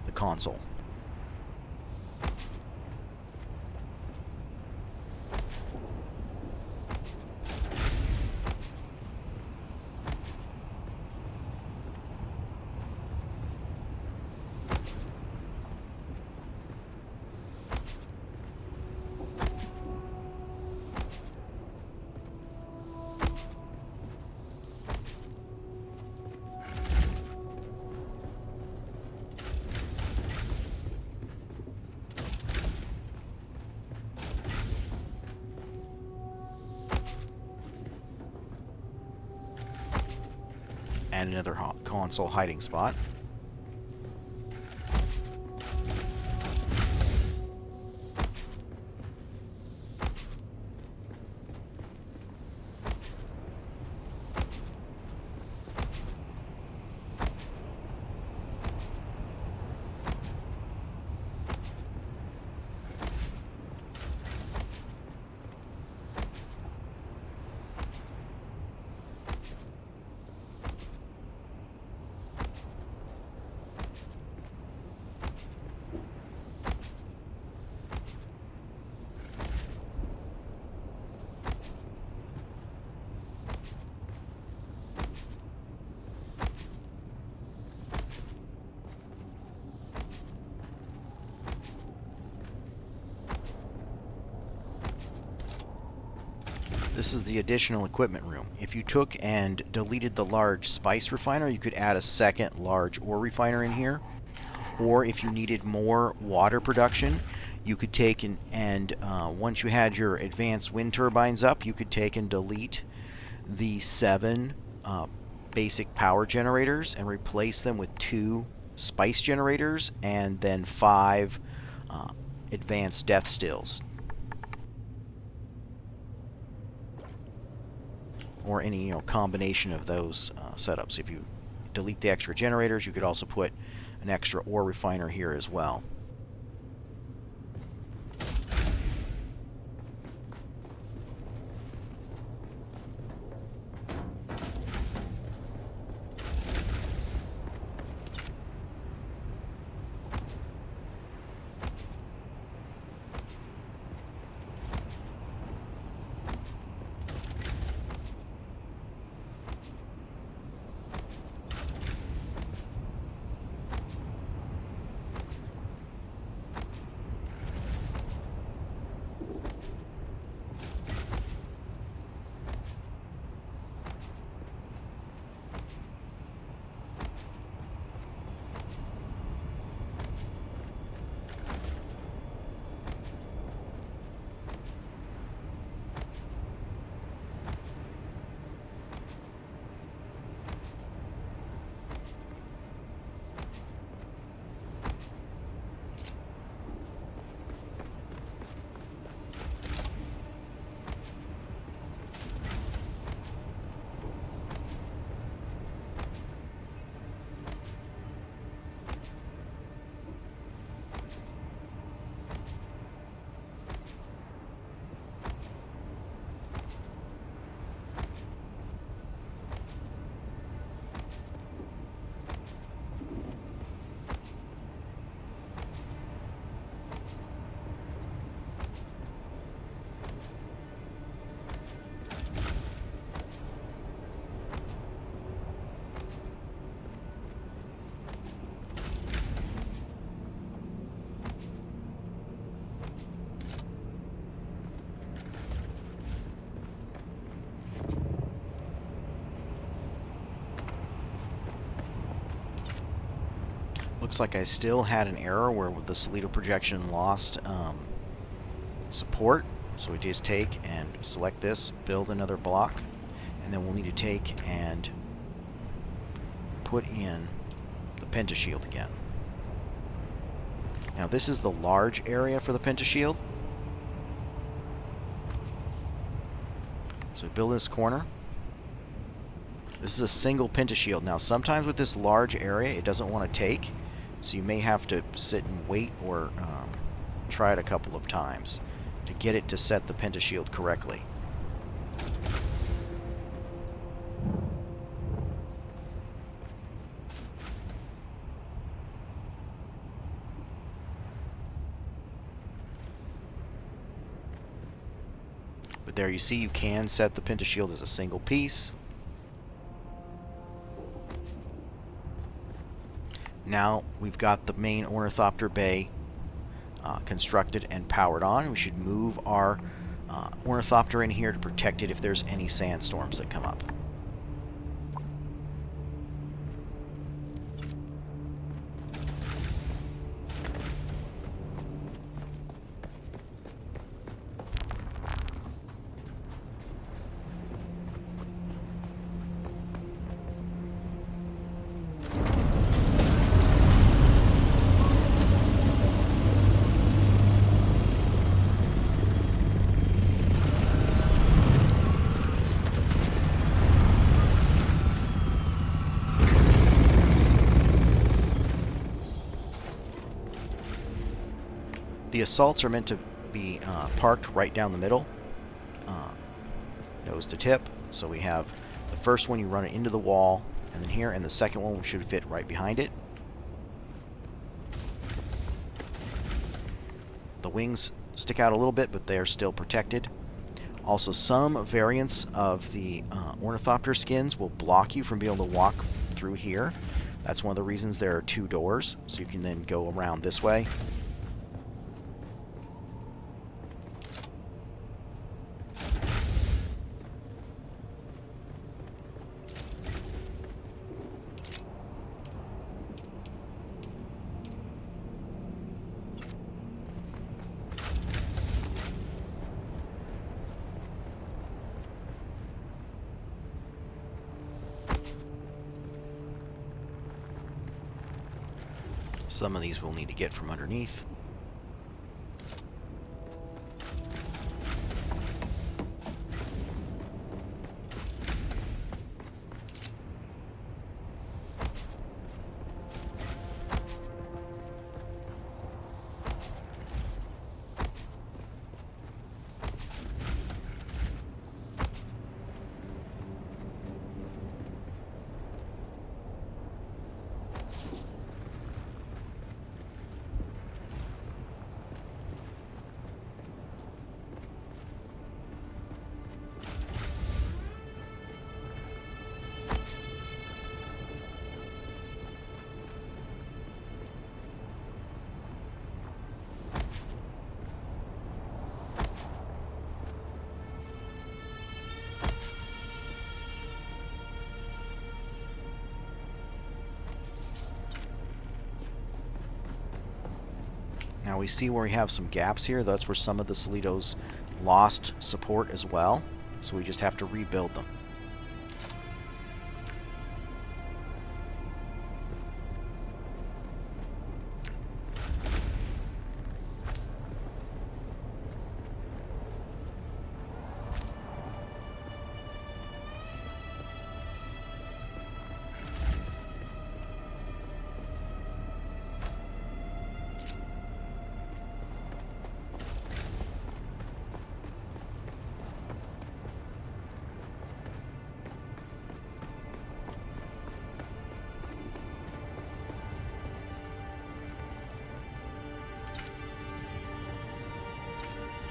the console. And another console hiding spot. This is the additional equipment room. If you took and deleted the large spice refiner, you could add a second large ore refiner in here. Or if you needed more water production, you could take and once you had your advanced wind turbines up, you could take and delete the 7 basic power generators and replace them with 2 spice generators and then 5 advanced death stills. Or any combination of those setups. If you delete the extra generators, you could also put an extra ore refiner here as well. Looks like I still had an error where the Salido projection lost support. So we just take and select this, build another block, and then we'll need to take and put in the pentashield again. Now this is the large area for the pentashield. So we build this corner. This is a single pentashield. Now sometimes with this large area it doesn't want to take, so you may have to sit and wait or try it a couple of times to get it to set the pentashield correctly. But there you see you can set the pentashield as a single piece. Now we've got the main ornithopter bay constructed and powered on. We should move our ornithopter in here to protect it if there's any sandstorms that come up. The assaults are meant to be parked right down the middle, nose to tip. So we have the first one, you run it into the wall, and then here, and the second one should fit right behind it. The wings stick out a little bit, but they are still protected. Also, some variants of the ornithopter skins will block you from being able to walk through here. That's one of the reasons there are 2 doors, so you can then go around this way. Some of these we'll need to get from underneath. Now we see where we have some gaps here. That's where some of the Solitos lost support as well. So we just have to rebuild them.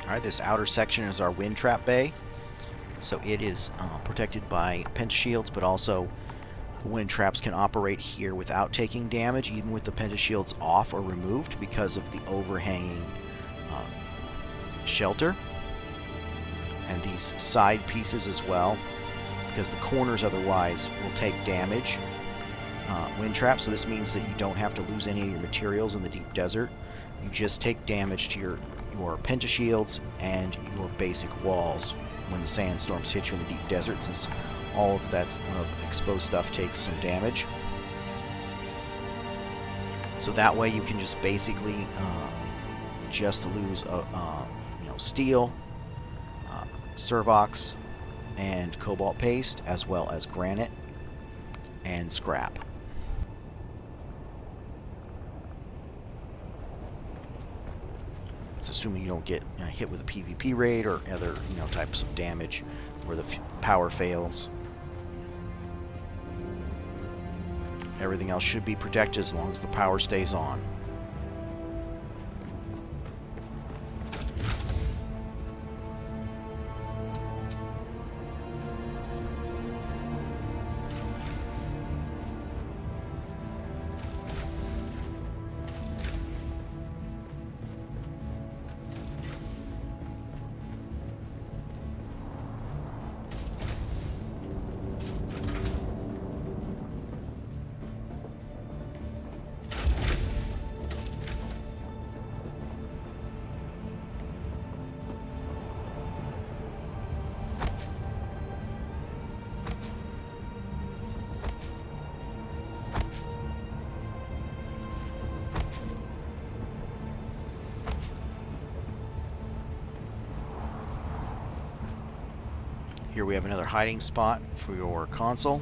Alright, this outer section is our wind trap bay. So it is protected by pentashields, but also the wind traps can operate here without taking damage, even with the pentashields off or removed because of the overhanging shelter. And these side pieces as well, because the corners otherwise will take damage. Wind traps, so this means that you don't have to lose any of your materials in the deep desert. You just take damage to your pentashields and your basic walls when the sandstorms hit you in the deep desert, since all of that exposed stuff takes some damage. So that way you can just basically just lose steel, servox, and cobalt paste, as well as granite and scrap. It's assuming you don't get hit with a PvP raid or other types of damage where the power fails. Everything else should be protected as long as the power stays on. Here we have another hiding spot for your console.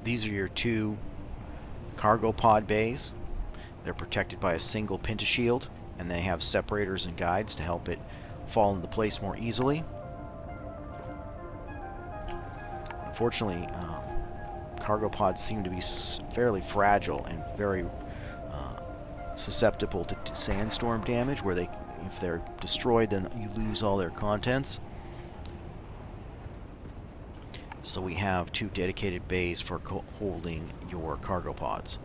These are your two cargo pod bays. They're protected by a single pentashield, and they have separators and guides to help it fall into place more easily. Unfortunately, cargo pods seem to be fairly fragile and very susceptible to sandstorm damage, where if they're destroyed, then you lose all their contents. So we have two dedicated bays for holding your cargo pods.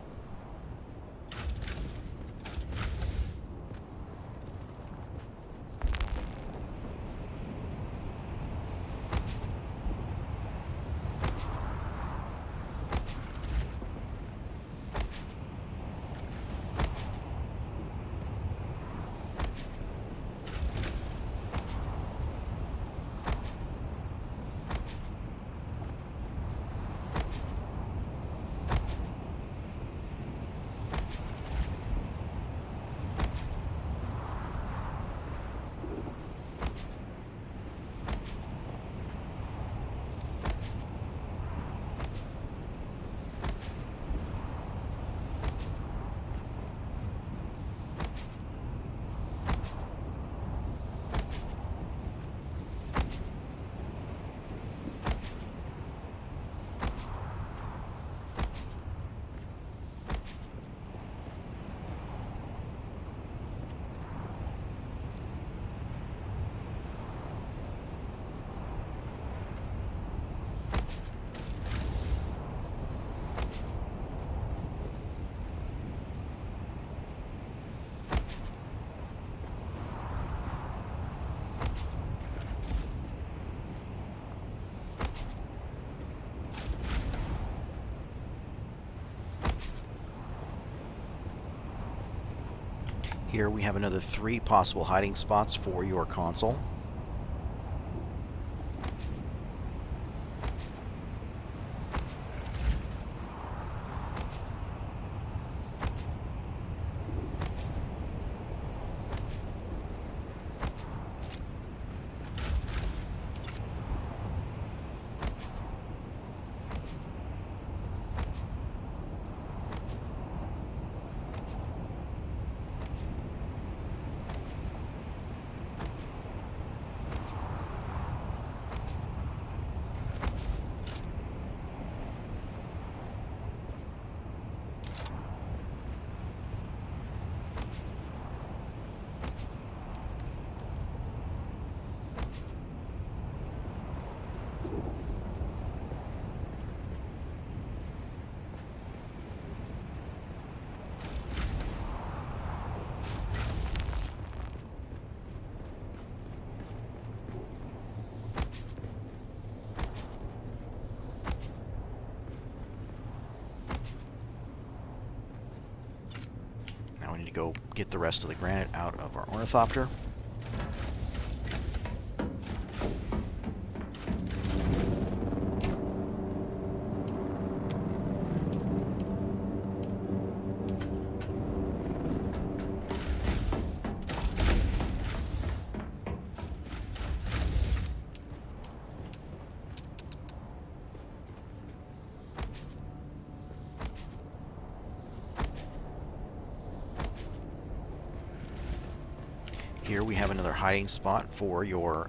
Here we have another 3 possible hiding spots for your console. Now we need to go get the rest of the granite out of our ornithopter. Here we have another hiding spot for your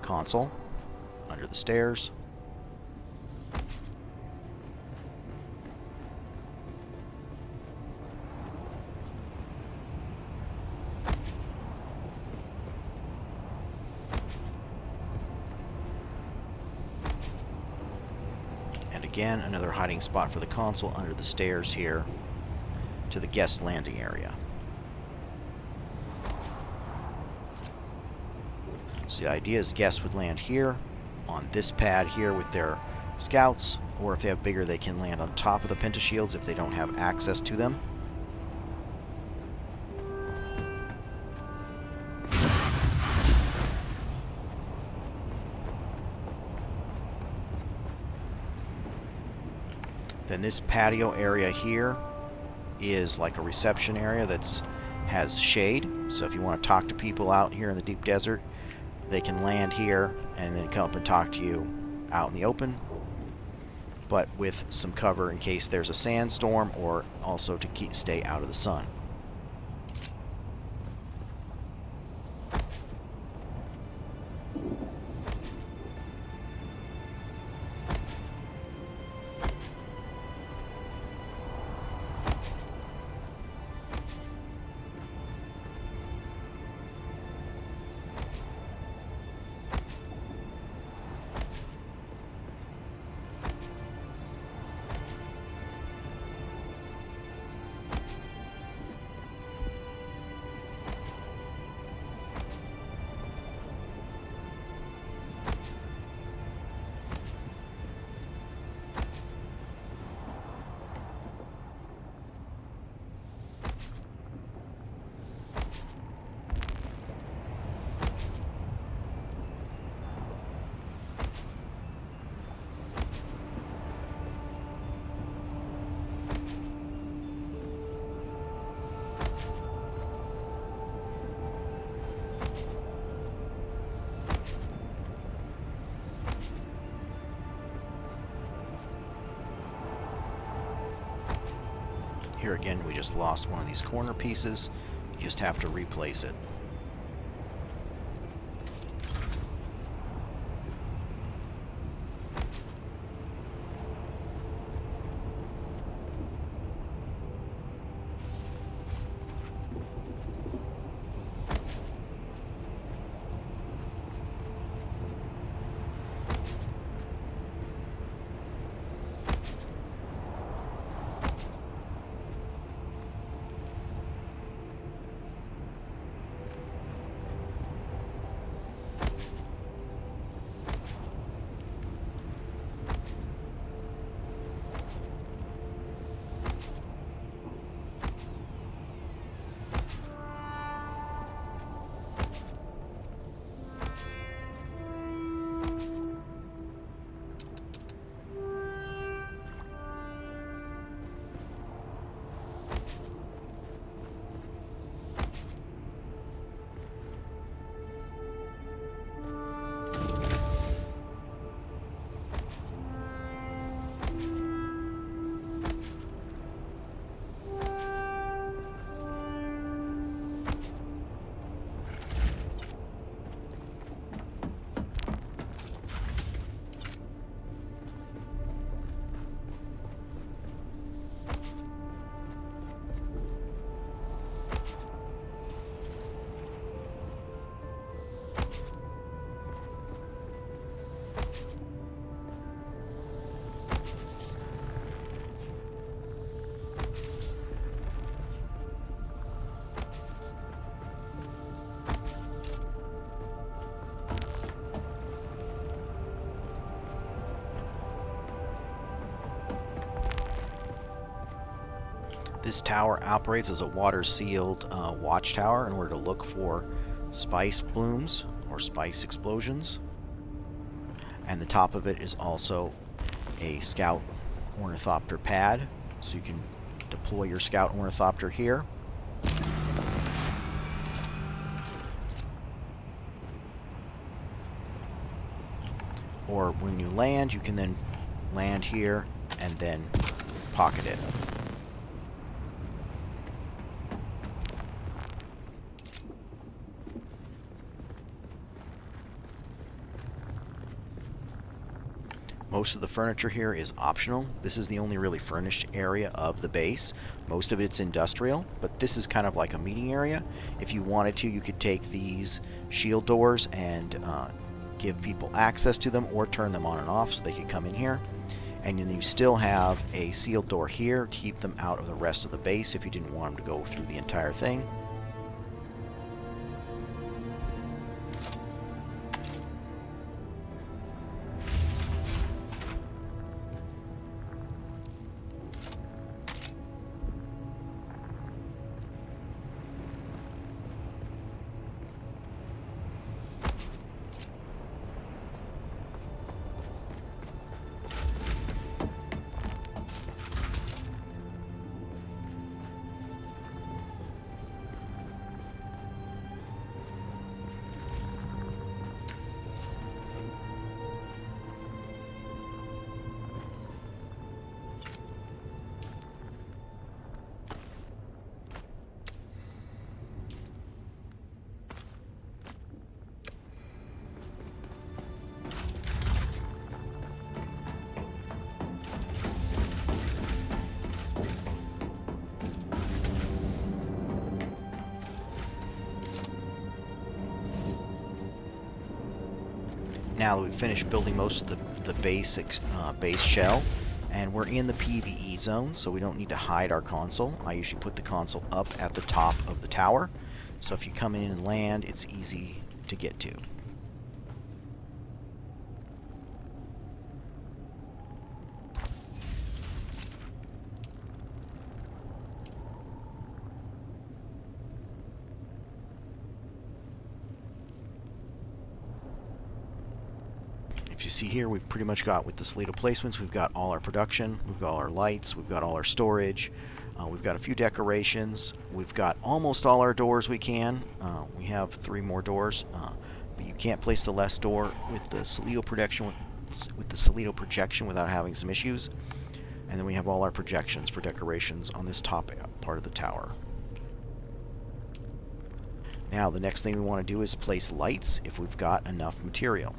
console, under the stairs. And again, another hiding spot for the console under the stairs here to the guest landing area. So the idea is guests would land here, on this pad here with their scouts, or if they have bigger, they can land on top of the pentashields if they don't have access to them. Then this patio area here is like a reception area that has shade. So if you want to talk to people out here in the deep desert, they can land here and then come up and talk to you out in the open. but with some cover in case there's a sandstorm, or also to stay out of the sun. Here again, we just lost one of these corner pieces. You just have to replace it. This tower operates as a water-sealed watchtower in order to look for spice blooms or spice explosions. And the top of it is also a scout ornithopter pad, so you can deploy your scout ornithopter here. Or when you land, you can then land here and then pocket it. Most of the furniture here is optional. This is the only really furnished area of the base. Most of it's industrial, but this is kind of like a meeting area. If you wanted to, you could take these shield doors and give people access to them, or turn them on and off so they could come in here. And then you still have a sealed door here to keep them out of the rest of the base if you didn't want them to go through the entire thing. Now that we've finished building most of the base shell, and we're in the PvE zone, so we don't need to hide our console. I usually put the console up at the top of the tower, so if you come in and land, it's easy to get to. If you see here, we've pretty much got, with the Slido placements, we've got all our production, we've got all our lights, we've got all our storage, we've got a few decorations, we've got almost all our doors we can. We have 3 more doors, but you can't place the last door with the Slido projection without having some issues. And then we have all our projections for decorations on this top part of the tower. Now the next thing we want to do is place lights if we've got enough material.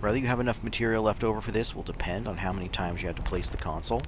Whether you have enough material left over for this will depend on how many times you have to place the console.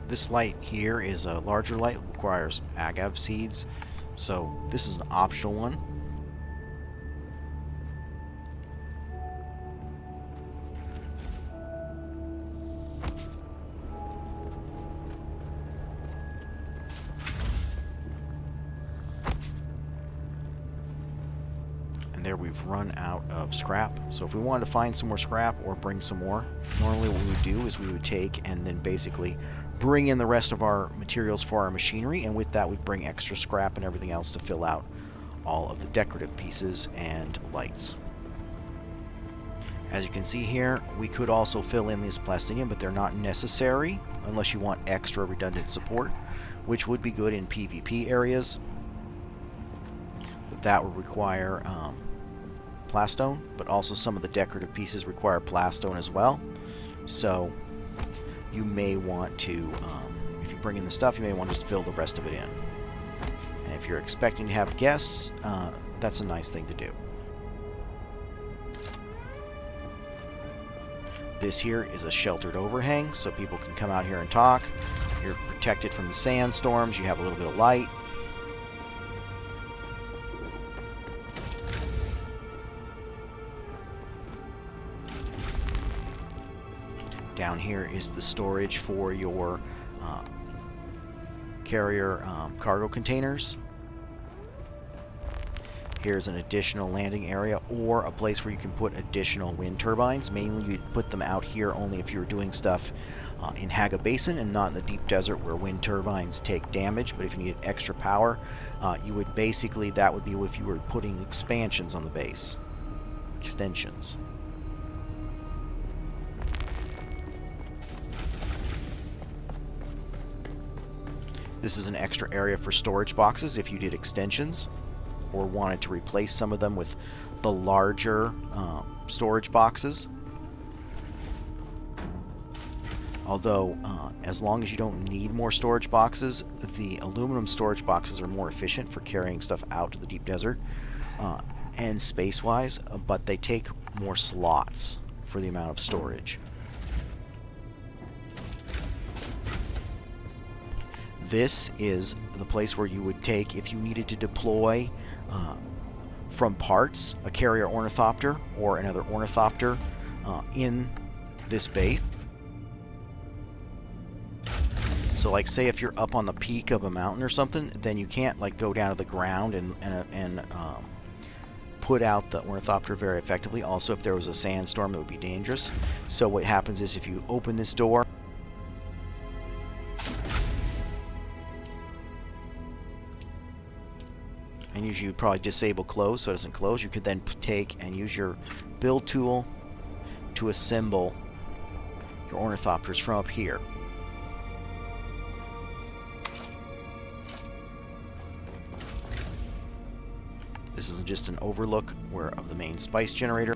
This light here is a larger light, requires agave seeds, so this is an optional one. And there we've run out of scrap. So if we wanted to find some more scrap or bring some more, normally what we would do is we would take and then basically bring in the rest of our materials for our machinery, and with that we'd bring extra scrap and everything else to fill out all of the decorative pieces and lights. As you can see here, we could also fill in this plastinium, but they're not necessary unless you want extra redundant support, which would be good in PvP areas. But that would require plastone, but also some of the decorative pieces require plastone as well. So you may want to, if you bring in the stuff, you may want to just fill the rest of it in. And if you're expecting to have guests, that's a nice thing to do. This here is a sheltered overhang, so people can come out here and talk. You're protected from the sandstorms, you have a little bit of light. Down here is the storage for your carrier cargo containers. Here's an additional landing area or a place where you can put additional wind turbines. Mainly you'd put them out here only if you were doing stuff in Haga Basin and not in the deep desert where wind turbines take damage. But if you needed extra power, you would basically, that would be if you were putting expansions on the base. Extensions. This is an extra area for storage boxes if you did extensions or wanted to replace some of them with the larger storage boxes. Although, as long as you don't need more storage boxes, the aluminum storage boxes are more efficient for carrying stuff out to the deep desert and space-wise, but they take more slots for the amount of storage. This is the place where you would take, if you needed to deploy from parts, a carrier ornithopter or another ornithopter in this base. So like say if you're up on the peak of a mountain or something, then you can't like go down to the ground and put out the ornithopter very effectively. Also, if there was a sandstorm, it would be dangerous. So what happens is if you open this door, and usually you'd probably disable close so it doesn't close, you could then take and use your build tool to assemble your ornithopters from up here. This is just an overlook of the main spice generator.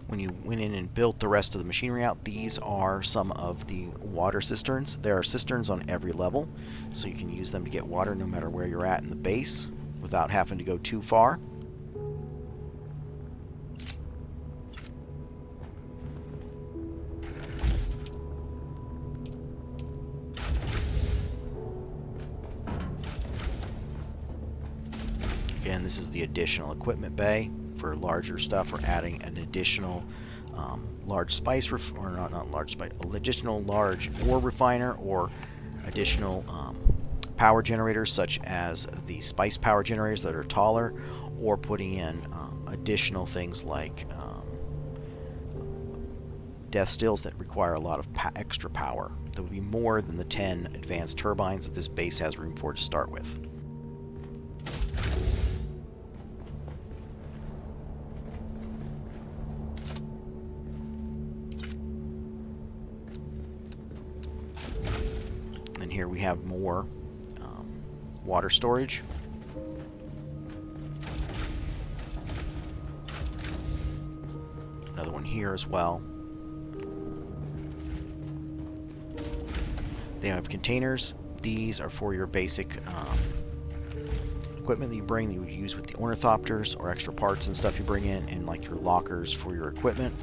When you went in and built the rest of the machinery out, these are some of the water cisterns. There are cisterns on every level, so you can use them to get water no matter where you're at in the base without having to go too far. Again, this is the additional equipment bay for larger stuff, or adding an additional large spice, or not large spice, additional large ore refiner, or additional power generators such as the spice power generators that are taller, or putting in additional things like death stills that require a lot of extra power. That would be more than the 10 advanced turbines that this base has room for to start with. And here we have more water storage. Another one here as well. They have containers. These are for your basic equipment that you bring that you would use with the ornithopters, or extra parts and stuff you bring in, and like your lockers for your equipment,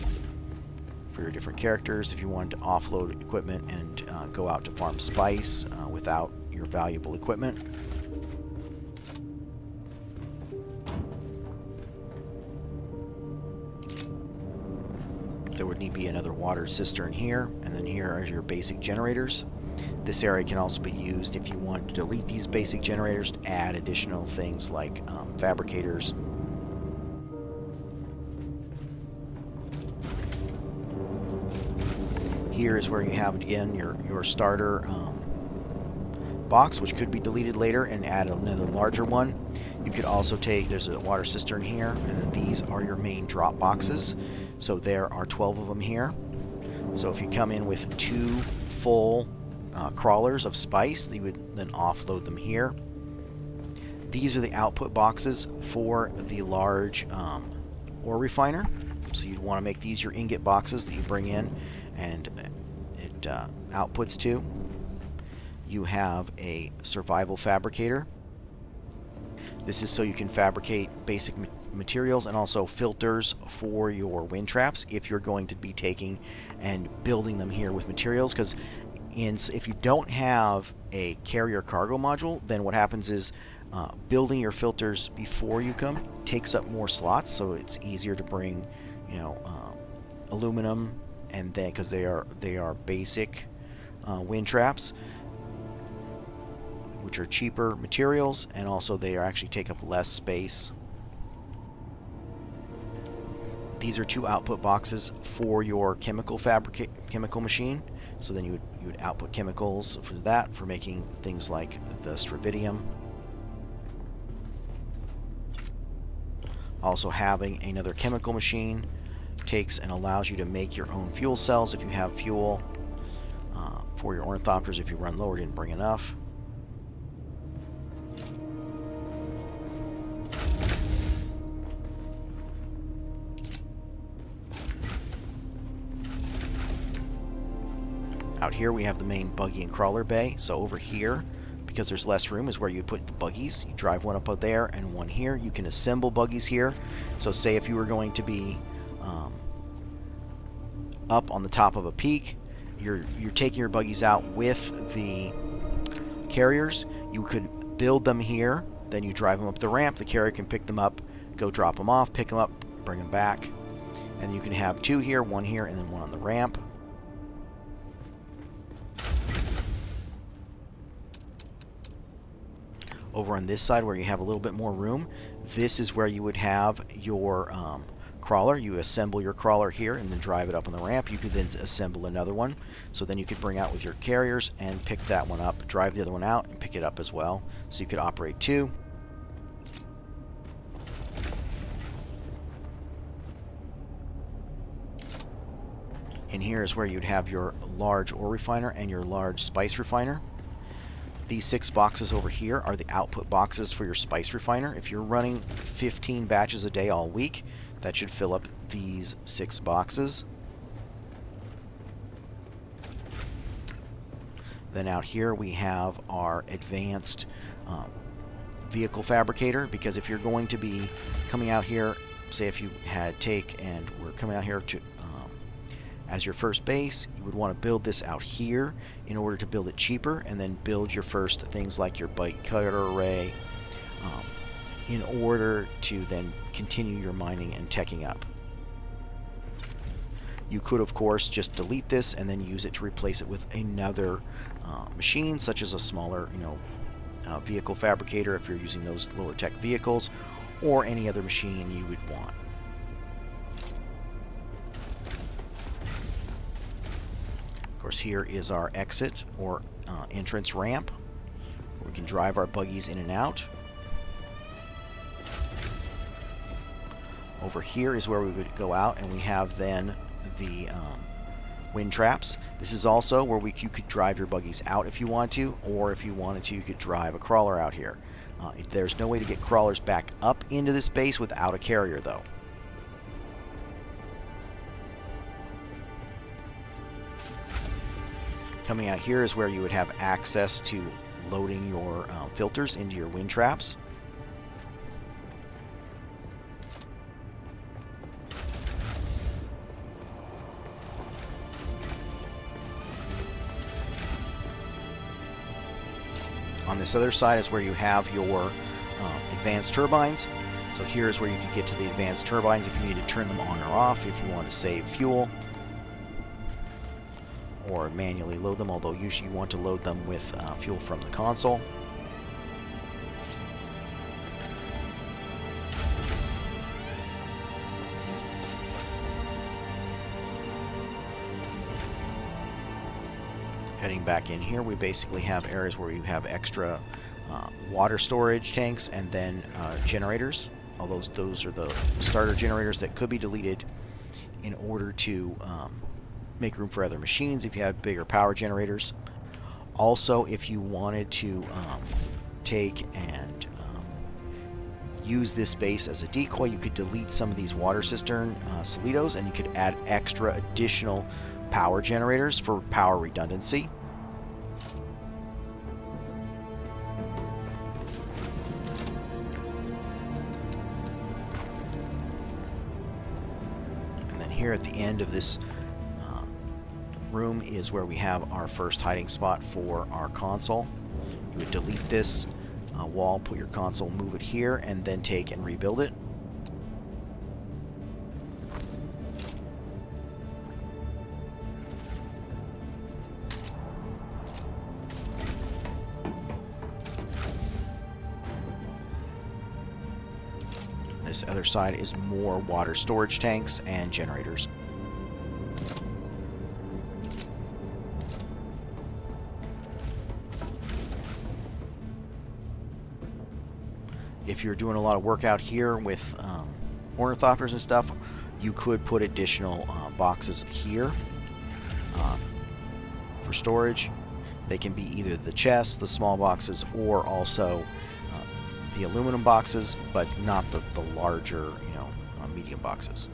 for your different characters if you wanted to offload equipment and go out to farm spice without your valuable equipment. There would need to be another water cistern here, and then here are your basic generators. This area can also be used if you want to delete these basic generators to add additional things like fabricators. Here is where you have, again, your starter box, which could be deleted later, and add another larger one. You could also take, there's a water cistern here, and then these are your main drop boxes. So there are 12 of them here. So if you come in with 2 full crawlers of spice, you would then offload them here. These are the output boxes for the large ore refiner. So you'd want to make these your ingot boxes that you bring in and it outputs to. You have a survival fabricator. This is so you can fabricate basic materials and also filters for your wind traps if you're going to be taking and building them here with materials, because if you don't have a carrier cargo module, then what happens is Building your filters before you come takes up more slots, so it's easier to bring, aluminum, and then because they are basic wind traps, which are cheaper materials, and also they actually take up less space. These are 2 output boxes for your chemical machine. So then you would output chemicals for that, for making things like the strontium. Also, having another chemical machine takes and allows you to make your own fuel cells if you have fuel for your ornithopters. If you run low or didn't bring enough. Out here we have the main buggy and crawler bay. So over here, because there's less room, is where you put the buggies. You drive one up there and one here. You can assemble buggies here. So say if you were going to be up on the top of a peak, you're taking your buggies out with the carriers. You could build them here, then you drive them up the ramp. The carrier can pick them up, go drop them off, pick them up, bring them back. And you can have 2 here, 1 here, and then 1 on the ramp. Over on this side where you have a little bit more room, this is where you would have your crawler. You assemble your crawler here and then drive it up on the ramp. You could then assemble another one. So then you could bring out with your carriers and pick that one up, drive the other one out and pick it up as well. So you could operate 2. In here is where you'd have your large ore refiner and your large spice refiner. These 6 boxes over here are the output boxes for your spice refiner. If you're running 15 batches a day all week, that should fill up these 6 boxes. Then out here we have our advanced vehicle fabricator, because if you're going to be coming out here, say if you had and we're coming out here to as your first base, you would want to build this out here in order to build it cheaper, and then build your first things like your bite cutter array in order to then continue your mining and teching up. You could, of course, just delete this and then use it to replace it with another machine, such as a smaller, vehicle fabricator if you're using those lower tech vehicles, or any other machine you would want. Of course, here is our exit or entrance ramp. We can drive our buggies in and out. Over here is where we would go out, and we have then the wind traps. This is also where you could drive your buggies out if you want to, or if you wanted to, you could drive a crawler out here. There's no way to get crawlers back up into this base without a carrier, though. Coming out here is where you would have access to loading your filters into your wind traps. On this other side is where you have your advanced turbines. So here is where you can get to the advanced turbines if you need to turn them on or off, if you want to save fuel, or manually load them, although usually you want to load them with fuel from the console. Heading back in here, we basically have areas where you have extra water storage tanks and then generators. Although those are the starter generators that could be deleted in order to make room for other machines if you have bigger power generators. Also, if you wanted to take and use this base as a decoy, you could delete some of these water cistern Solitos, and you could add extra additional power generators for power redundancy. And then here at the end of this room is where we have our first hiding spot for our console. You would delete this wall, put your console, move it here, and then take and rebuild it. This other side is more water storage tanks and generators. If you're doing a lot of work out here with ornithopters and stuff, you could put additional boxes here for storage. They can be either the chests, the small boxes, or also the aluminum boxes, but not the larger, medium boxes.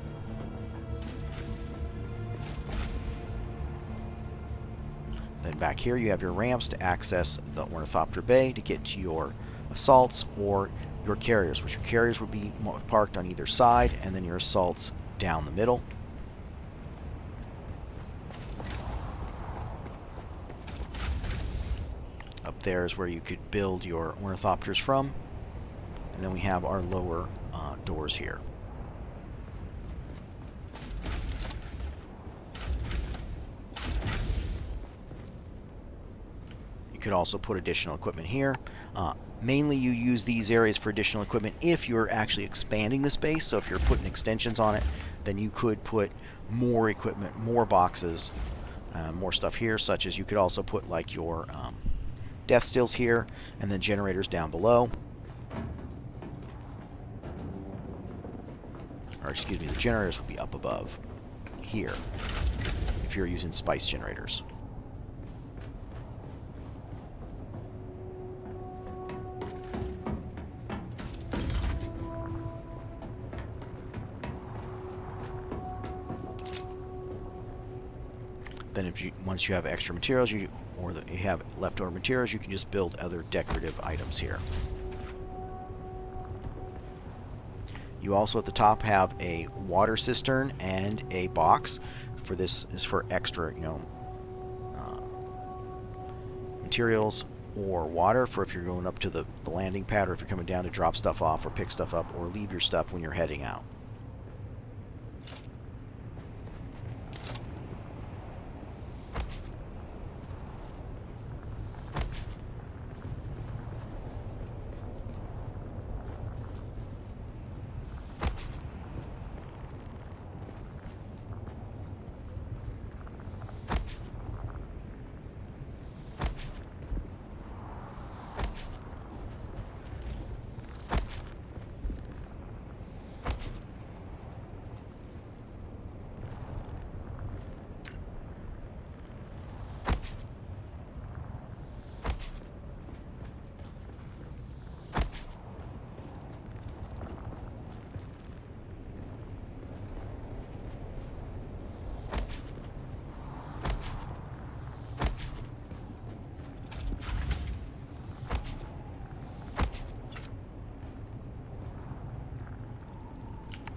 Then back here you have your ramps to access the ornithopter bay to get to your assaults or your carriers, which your carriers would be parked on either side, and then your assaults down the middle. Up there is where you could build your ornithopters from. And then we have our lower doors here. You could also put additional equipment here. Mainly you use these areas for additional equipment if you're actually expanding the space. So if you're putting extensions on it, then you could put more equipment, more boxes, more stuff here, such as you could also put like your death stills here and then generators down below. Or excuse me, the generators would be up above here if you're using spice generators. Then if you, once you have extra materials, you have leftover materials, you can just build other decorative items here. You also at the top have a water cistern and a box. For this is for extra, materials or water for if you're going up to the landing pad, or if you're coming down to drop stuff off or pick stuff up or leave your stuff when you're heading out.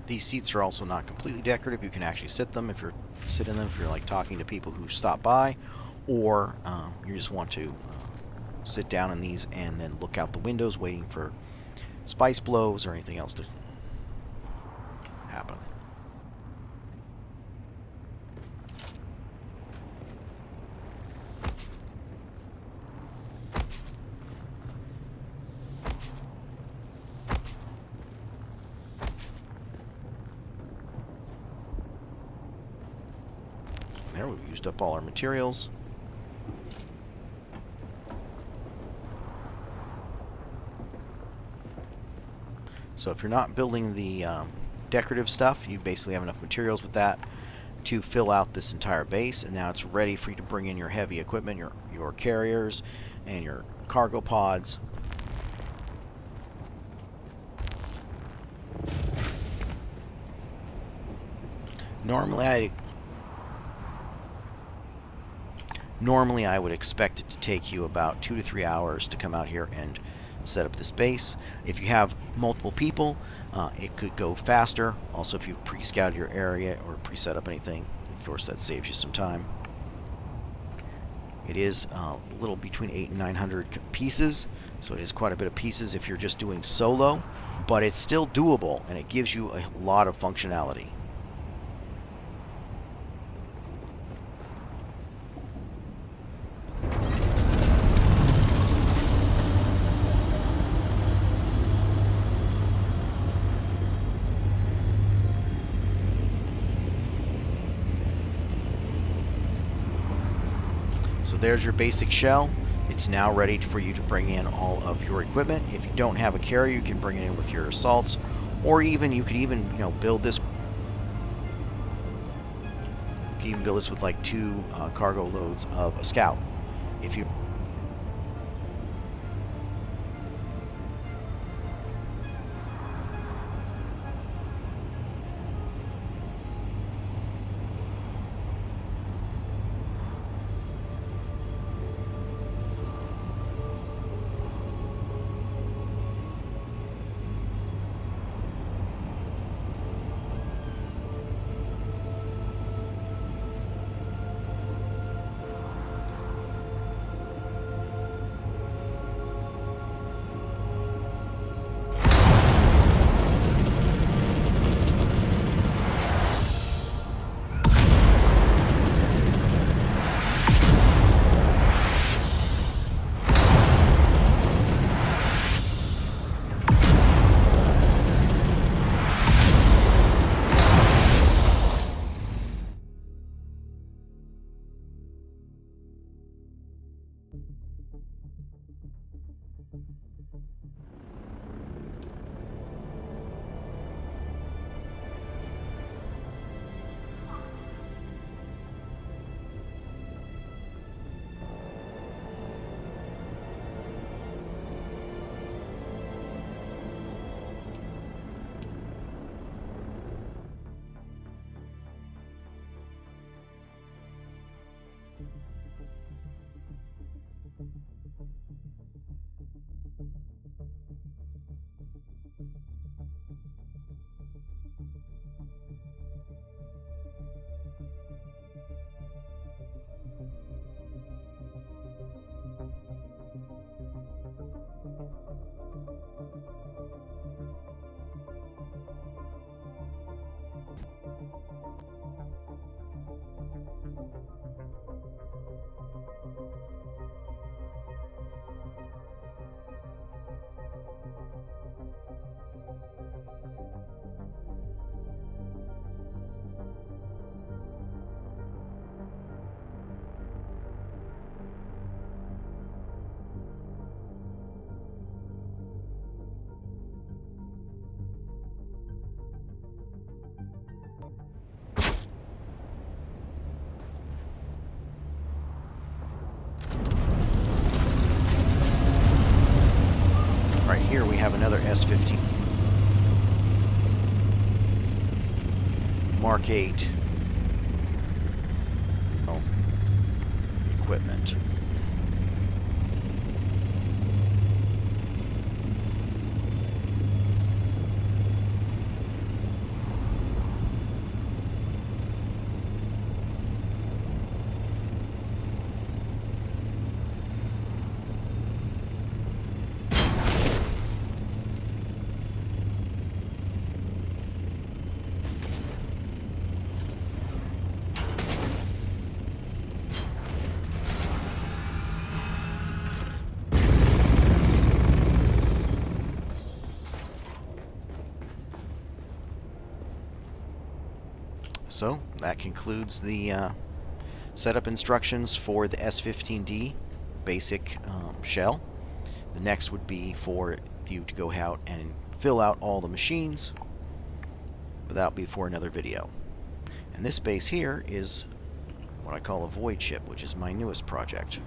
These seats are also not completely decorative. You can actually sit in them if you're like talking to people who stop by, or you just want to sit down in these and then look out the windows waiting for spice blows or anything else to happen. There, we've used up all our materials. So if you're not building the decorative stuff, you basically have enough materials with that to fill out this entire base, and now it's ready for you to bring in your heavy equipment, your carriers and your cargo pods. Normally I would expect it to take you about 2 to 3 hours to come out here and set up this base. If you have multiple people, it could go faster. Also, if you've pre-scouted your area or pre-set up anything, of course that saves you some time. It is a little between 800 and 900 pieces, So it is quite a bit of pieces if you're just doing solo, but it's still doable, and it gives you a lot of functionality. So there's your basic shell. It's now ready for you to bring in all of your equipment. If you don't have a carrier, you can bring it in with your assaults, or even you could even build this. You can even build this with like 2 cargo loads of a scout. If you here we have another S15 Mark 8 equipment. So that concludes the setup instructions for the S15D basic shell. The next would be for you to go out and fill out all the machines, but that'll be for another video. And this base here is what I call a void ship, which is my newest project.